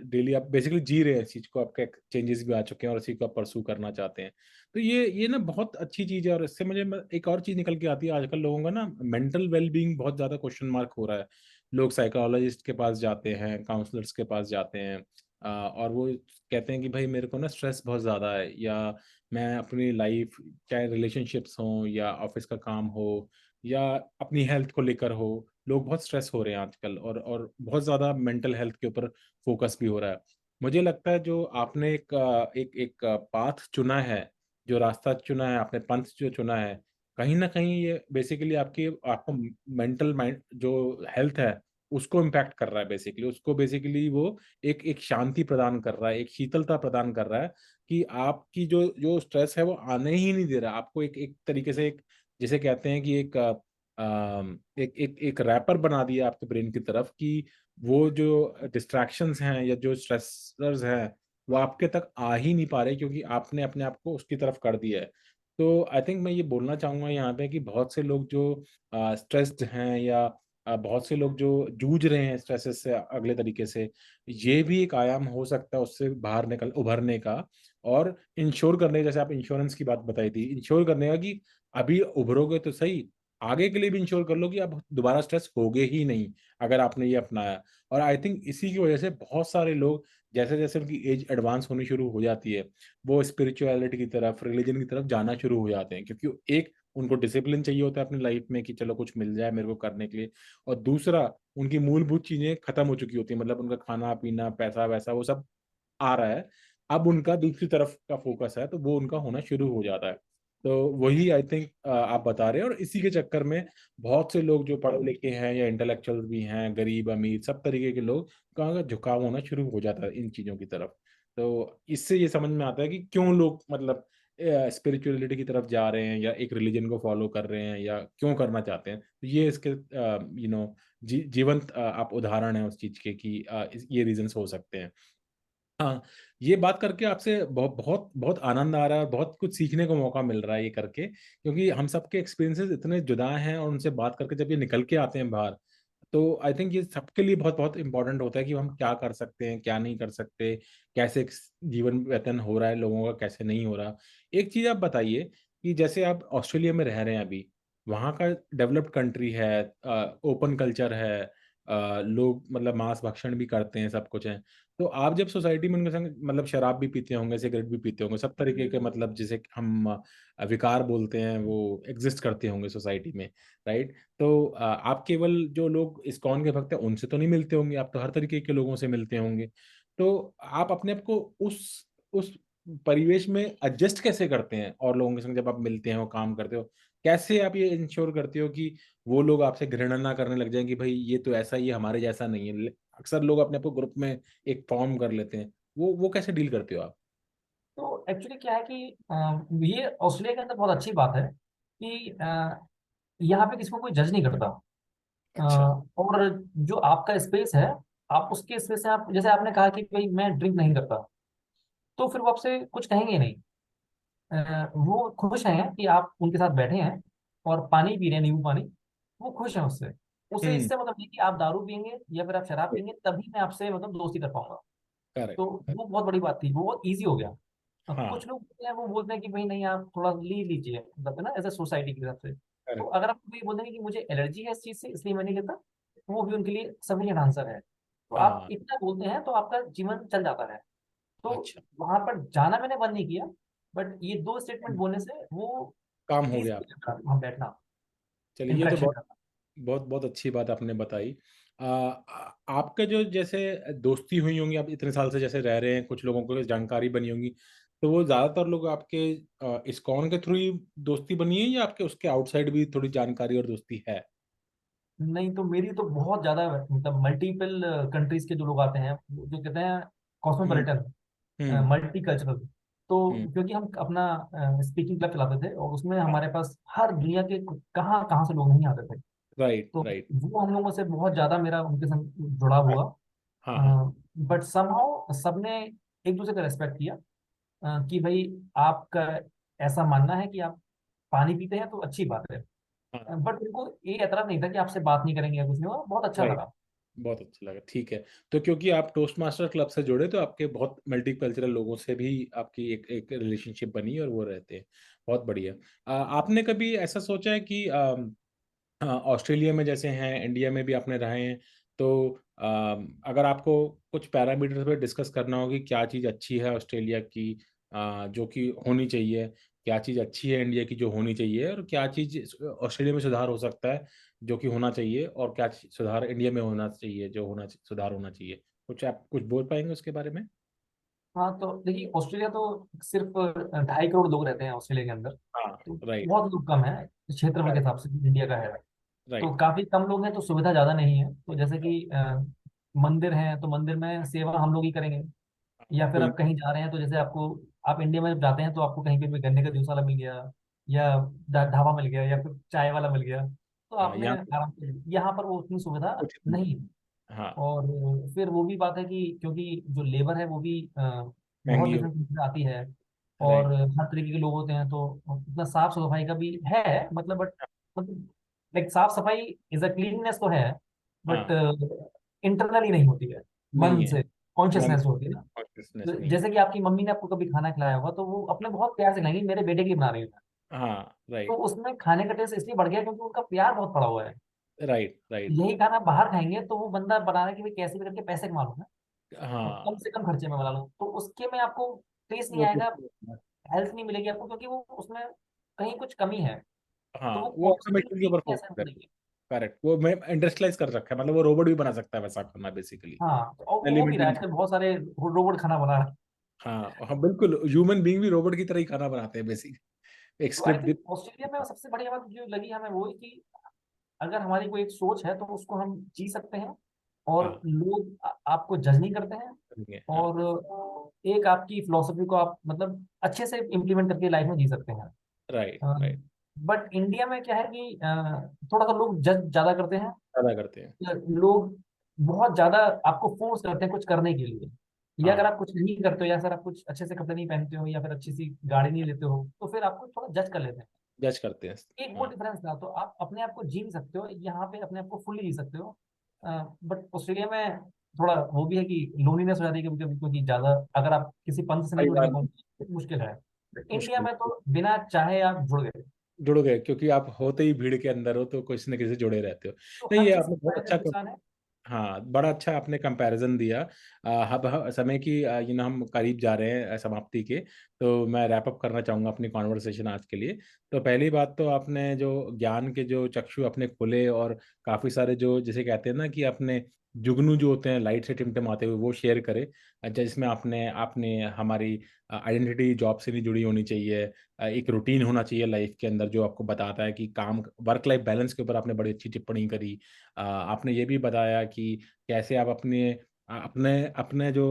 डेली आप बेसिकली जी रहे हैं इस चीज़ को, आपके चेंजेस भी आ चुके हैं और इसी को आप परस्यू करना चाहते हैं। तो ये ना बहुत अच्छी चीज़ है, और इससे मुझे एक और चीज़ निकल के आती है, आजकल लोगों का ना मेंटल वेल-बीइंग बहुत ज़्यादा क्वेश्चन मार्क हो रहा है। लोग साइकोलॉजिस्ट के पास जाते हैं, काउंसलर्स के पास जाते हैं, और वो कहते हैं कि भाई मेरे को ना स्ट्रेस बहुत ज़्यादा है, या मैं अपनी लाइफ, चाहे रिलेशनशिप्स हों या ऑफिस का काम हो या अपनी हेल्थ को लेकर हो, लोग बहुत स्ट्रेस हो रहे हैं आजकल, और बहुत ज़्यादा मेंटल हेल्थ के ऊपर फोकस भी हो रहा है। मुझे लगता है जो आपने एक पाथ चुना है, जो रास्ता चुना है आपने, पंथ जो चुना है, कहीं न कहीं ये बेसिकली आपकी आपको मेंटल माइंड जो हेल्थ है, उसको इम्पैक्ट कर रहा है बेसिकली। उसको बेसिकली वो एक एक शांति प्रदान कर रहा है, एक शीतलता प्रदान कर रहा है कि आपकी जो जो स्ट्रेस है वो आने ही नहीं दे रहा। आपको एक एक तरीके से एक, जिसे कहते हैं कि एक एक एक रैपर बना दिया आपके ब्रेन की तरफ कि वो जो डिस्ट्रैक्शंस हैं या जो स्ट्रेसर्स हैं, वो आपके तक आ ही नहीं पा रहे, क्योंकि आपने अपने आप को उसकी तरफ कर दिया है। तो आई थिंक मैं ये बोलना चाहूँगा यहाँ पे कि बहुत से लोग जो स्ट्रेस्ड हैं, या बहुत से लोग जो जूझ रहे हैं स्ट्रेसेस से अगले तरीके से, ये भी एक आयाम हो सकता है उससे बाहर निकल उभरने का, और इंश्योर करने, जैसे आप इंश्योरेंस की बात बताई थी, इंश्योर करने का कि अभी उभरोगे तो सही, आगे के लिए भी इंश्योर कर लो कि आप दोबारा स्ट्रेस होगे ही नहीं, अगर आपने ये अपनाया। और आई थिंक इसी की वजह से बहुत सारे लोग, जैसे-जैसे उनकी एज एडवांस होनी शुरू हो जाती है, वो स्पिरिचुअलिटी की तरफ, रिलिजन की तरफ जाना शुरू हो जाते हैं, क्योंकि एक उनको डिसिप्लिन चाहिए होता है अपनी लाइफ में कि चलो कुछ मिल जाए मेरे को करने के लिए, और दूसरा उनकी मूलभूत चीज़ें खत्म हो चुकी होती हैं, मतलब उनका खाना-पीना, पैसा-वैसा वो सब आ रहा है। अब उनका दूसरी तरफ का फ़ोकस है, तो वो उनका होना शुरू हो जाता है। तो वही आई थिंक आप बता रहे हैं, और इसी के चक्कर में बहुत से लोग जो पढ़े-लिखे हैं या इंटेलेक्चुअल भी हैं, गरीब-अमीर सब तरीके के लोग का झुकाव होना शुरू हो जाता है इन चीज़ों की तरफ। तो इससे ये समझ में आता है कि क्यों लोग मतलब स्पिरिचुअलिटी की तरफ जा रहे हैं, या एक रिलिजन को फ़ॉलो कर रहे हैं, या क्यों करना चाहते हैं। तो ये इसके जीवंत आप उदाहरण हैं उस चीज़ के कि इस ये रीज़न्स हो सकते हैं। हाँ, ये बात करके आपसे बहुत बहुत आनंद आ रहा है, और बहुत कुछ सीखने को मौका मिल रहा है ये करके, क्योंकि हम सबके एक्सपीरियंसेस इतने जुदा हैं, और उनसे बात करके जब ये निकल के आते हैं बाहर, तो आई थिंक ये सबके लिए बहुत-बहुत इम्पोर्टेंट होता है कि हम क्या कर सकते हैं, क्या नहीं कर सकते, कैसे एक जीवन व्यतीत हो रहा है लोगों का, कैसे नहीं हो रहा। एक चीज़ आप बताइए कि जैसे आप ऑस्ट्रेलिया में रह रहे हैं अभी, वहाँ का डेवलप्ड कंट्री है, ओपन कल्चर है, लोग मतलब मांस भक्षण भी करते हैं, सब कुछ है। तो आप जब सोसाइटी में उनके संग मतलब शराब भी पीते होंगे, सिगरेट भी पीते होंगे, सब तरीके के मतलब जिसे हम विकार बोलते हैं, वो एग्ज़िस्ट करते होंगे सोसाइटी में, राइट? तो आप केवल जो लोग इस्कॉन के भक्त हैं, उनसे तो नहीं मिलते होंगे, आप तो हर तरीके के लोगों से मिलते होंगे। तो आप अपने आप को उस परिवेश में एडजस्ट कैसे करते हैं और लोगों के संग जब आप मिलते हो, काम करते हो? कैसे आप ये इंश्योर करते हो कि वो लोग आपसे घृणा ना करने लग जाएँ कि भई ये तो ऐसा ही है, हमारे जैसा नहीं है? अक्सर लोग अपने आप को ग्रुप में एक फॉर्म कर लेते हैं। वो कैसे डील करते हो आप? तो एक्चुअली क्या है कि ये ऑस्ट्रेलिया के अंदर बहुत अच्छी बात है कि यहाँ पे किसी को कोई जज नहीं करता। अच्छा। और जो आपका स्पेस है, आप उसके स्पेस से आप, जैसे आपने कहा कि भाई मैं ड्रिंक नहीं करता, तो फिर वो आपसे कुछ कहेंगे नहीं। वो खुश हैं कि आप उनके साथ बैठे हैं और पानी पी रहे हैं, नींबू पानी। वो खुश हैं उससे। उसे हुँ। इससे मतलब नहीं कि आप दारू पियेंगे या फिर आप शराब पियेंगे तभी मैं आपसे मतलब दोस्ती कर पाऊंगा। तो करेक्ट, करेक्ट। वो बहुत बड़ी बात थी, वो बहुत ईज़ी हो गया। अब हाँ, कुछ लोग होते हैं वो बोलते हैं कि भाई नहीं आप थोड़ा ले लीजिए, मतलब है ना, एज़ अ सोसाइटी की तरफ से। तो करेक्ट। अगर आप ये बोल देंगे कि मुझे एलर्जी है इस चीज़ से इसलिए मैं नहीं लेता, तो वो भी उनके लिए सफिशिएंट आंसर है। तो आप हाँ, इतना बोलते हैं तो आपका जीवन चल जाता है। तो अच्छा। वहाँ पर जाना मैंने बंद नहीं किया, बट ये 2 स्टेटमेंट बोलने से वो काम हो ईज़ी गया हो आपका। जाता है वहाँ बैठना, चलिए, ये तो इंटरेक्शन बहुत करना। बहुत बहुत अच्छी बात आपने बताई। आपका जो जैसे दोस्ती हुई होंगी, आप इतने साल से जैसे रह रहे हैं, कुछ लोगों को जानकारी बनी होंगी, तो वो ज़्यादातर लोग आपके इस्कॉन के थ्रू ही दोस्ती बनी है, या आपके उसके आउटसाइड भी थोड़ी जानकारी और दोस्ती है? नहीं तो मेरी तो बहुत ज़्यादा मतलब मल्टीपल कंट्रीज़ के जो लोग आते हैं, जो कहते हैं हुँ, कॉस्मोपॉलिटन, हुँ, मल्टीकल्चरल। तो क्योंकि हम अपना स्पीकिंग क्लब चलाते थे और उसमें हमारे पास हर दुनिया के कहाँ कहाँ से लोग नहीं आते थे। राइट, तो राइट। वो हम लोगों से बहुत ज्यादा मेरा उनके संग जुड़ा हुआ। हाँ, हाँ। बट समहाउ सबने एक दूसरे का रेस्पेक्ट किया, कि भाई आपका ऐसा मानना है कि आप पानी पीते हैं तो अच्छी बात है। हाँ। बट उनको ये एतराज नहीं था कि आपसे बात नहीं करेंगे या कुछ नहीं होगा, बहुत अच्छा राइट। लगा। बहुत अच्छा लगा, ठीक है। तो क्योंकि आप टोस्ट मास्टर क्लब से जुड़े, तो आपके बहुत मल्टीकल्चरल लोगों से भी आपकी एक एक रिलेशनशिप बनी और वो रहते हैं। बहुत बढ़िया। आपने कभी ऐसा सोचा है कि ऑस्ट्रेलिया में जैसे हैं, इंडिया में भी आपने रहे हैं, तो अगर आपको कुछ पैरामीटर्स पे डिस्कस करना हो कि क्या चीज़ अच्छी है ऑस्ट्रेलिया की, जो कि होनी चाहिए, क्या चीज़ अच्छी है इंडिया की जो होनी चाहिए, और क्या चीज़ ऑस्ट्रेलिया में सुधार हो सकता है जो कि होना चाहिए, और क्या सुधार इंडिया में होना चाहिए जो सुधार होना चाहिए? कुछ आप कुछ बोल पाएंगे उसके बारे में? हाँ तो देखिए, ऑस्ट्रेलिया तो सिर्फ 2.5 करोड़ लोग रहते हैं ऑस्ट्रेलिया के अंदर। हाँ। तो राइट, बहुत लोग कम है क्षेत्रफल के राइट, हिसाब से इंडिया का है। तो राइट। काफी कम लोग हैं तो सुविधा ज्यादा नहीं है। तो जैसे कि मंदिर है तो मंदिर में सेवा हम लोग ही करेंगे। या फिर कोई आप कहीं जा रहे हैं तो जैसे आपको, आप इंडिया में जब जाते हैं तो आपको कहीं पे भी गन्ने का जूस वाला मिल गया, या ढाबा मिल गया, या फिर चाय वाला मिल गया, तो आपने यहाँ पे आराम से, यहाँ पर वो उतनी सुविधा कुछ नहीं नहीं है। है। हाँ। और फिर वो भी बात है कि क्योंकि जो लेबर है वो भी बहुत महंगी हो। डिफरेंट से आती है। और राइट। हर तरीके के लोग होते हैं तो उतना साफ सफाई का भी है, मतलब बट मतलब लाइक साफ सफाई इज अ क्लीननेस तो है, बट हाँ। इंटरनली नहीं होती है, नहीं मन है। से मन कॉन्शियसनेस होती है ना। कॉन्शियसनेस तो नहीं है। जैसे कि आपकी मम्मी ने आपको कभी खाना खिलाया होगा तो वो अपने बहुत प्यार से खिलाएंगी, मेरे बेटे के लिए बना रही हूँ। हाँ। तो राइट, उसमें खाने का टेस्ट इसलिए बढ़ गया क्योंकि उनका प्यार बहुत पड़ा हुआ है। Right, right. यही खाना बाहर खाएंगे तो वो बंदा बना रहा है कि भाई कैसे भी करके पैसे कमा लूंगा और हाँ। कम से कम खर्चे में बना लूँ, तो उसके में आपको टेस्ट नहीं वो आएगा, कुछ हेल्थ नहीं मिलेगी आपको, क्योंकि वो उसमें कहीं कुछ कमी है। हाँ, तो वो वो क्वांटिटी ऑटोमेशन के ऊपर की फोकस असर है। नहीं है। करेक्ट, वो मैं इंडस्ट्रियलाइज कर रखा है, मतलब वो रोबोट भी बना सकता है वैसा खाना बेसिकली। हाँ तो और हो भी रहा है एलिमेंट्री। आजकल, बहुत सारे रोबोट खाना बना रहे हैं। हाँ, हाँ, बिल्कुल ह्यूमन बीइंग भी रोबोट की तरह ही खाना बनाते हैं बेसिकली, एक तो आई स्क्रिप्ट थिंक ऑस्ट्रेलिया में दी। सबसे बढ़िया बात जो लगी हमें वो है कि अगर हमारी कोई एक सोच है तो उसको हम जी सकते हैं, और हाँ। लोग आपको जज नहीं करते हैं। ठीक है, हाँ। और एक आपकी फिलोसफी को आप मतलब अच्छे से इम्प्लीमेंट करके लाइफ में जी सकते राइट, हैं। राइट। बट इंडिया में क्या है कि थोड़ा सा लोग जज ज्यादा करते हैं। ज्यादा करते हैं। लोग बहुत ज्यादा आपको फोर्स करते हैं कुछ करने के लिए, या अगर हाँ। आप कुछ नहीं करते हो, या फिर आप कुछ अच्छे से कपड़े नहीं पहनते हो, या फिर अच्छी सी गाड़ी नहीं लेते हो, तो फिर आपको थोड़ा जज कर लेते हैं। जज करते हैं। एक वो हाँ। डिफरेंस था, तो आप अपने आप को जी नहीं सकते हो, यहाँ पे अपने आप को फुल्ली जी सकते हो। बट ऑस्ट्रेलिया में थोड़ा वो भी है कि लोनलीनेस हो जाती है कभी कभी, क्योंकि ज्यादा अगर आप किसी पंथ से नहीं जुड़ेंगे परिवार में तो मुश्किल है। इंडिया मुश्किल। में तो बिना चाहे आप जुड़ गए। जुड़ गए, क्योंकि आप होते ही भीड़ के अंदर हो, तो किसी न किसी से जुड़े रहते हो। तो नहीं, हर ये चीज आपने का बहुत फायदा अच्छा। नुकसान है। हाँ, बड़ा अच्छा आपने कंपैरिजन दिया। अब समय की हम करीब जा रहे हैं समाप्ति के। तो मैं रैप अप करना चाहूँगा अपनी कॉन्वर्सेशन आज के लिए। तो पहली बात तो आपने जो ज्ञान के जो चक्षु अपने खोले, और काफ़ी सारे जो जिसे कहते हैं ना कि अपने जुगनू जो होते हैं लाइट से टिमटिमाते हुए, वो शेयर करे। जिसमें आपने आपने हमारी आइडेंटिटी जॉब से नहीं जुड़ी होनी चाहिए। एक रूटीन होना चाहिए लाइफ के अंदर जो आपको बताता है कि काम वर्क लाइफ बैलेंस के ऊपर आपने बड़ी अच्छी टिप्पणी करी। आपने ये भी बताया कि कैसे आप अपने अपने जो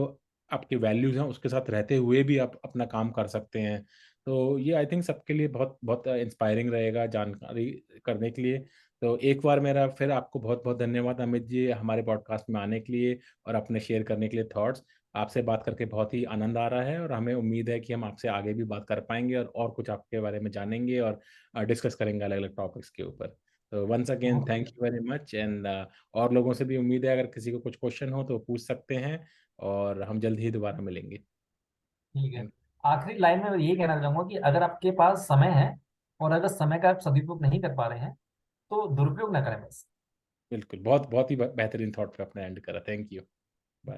आपके वैल्यूज़ हैं उसके साथ रहते हुए भी आप अपना काम कर सकते हैं। तो ये आई थिंक सबके लिए बहुत बहुत इंस्पायरिंग रहेगा जानकारी करने के लिए। तो एक बार मेरा फिर आपको बहुत-बहुत धन्यवाद अमित जी, हमारे पॉडकास्ट में आने के लिए और अपने शेयर करने के लिए थॉट्स। आपसे बात करके बहुत ही आनंद आ रहा है, और हमें उम्मीद है कि हम आपसे आगे भी बात कर पाएँगे, और कुछ आपके बारे में जानेंगे, और डिस्कस करेंगे अलग-अलग टॉपिक्स के ऊपर। तो वन्स अगेन बहुत थैंक बढ़िया। यू वेरी मच, एंड और लोगों से भी उम्मीद है अगर किसी को कुछ क्वेश्चन हो तो पूछ सकते हैं, और हम जल्द ही दोबारा मिलेंगे। ठीक है। थैंक आखिरी लाइन में मैं यही कहना चाहूंगा कि अगर आपके पास समय है और अगर समय का आप सदुपयोग नहीं कर पा रहे हैं तो दुरुपयोग ना करें बस। बिल्कुल, बहुत बहुत ही बेहतरीन थॉट पे आपने एंड करा। Thank you.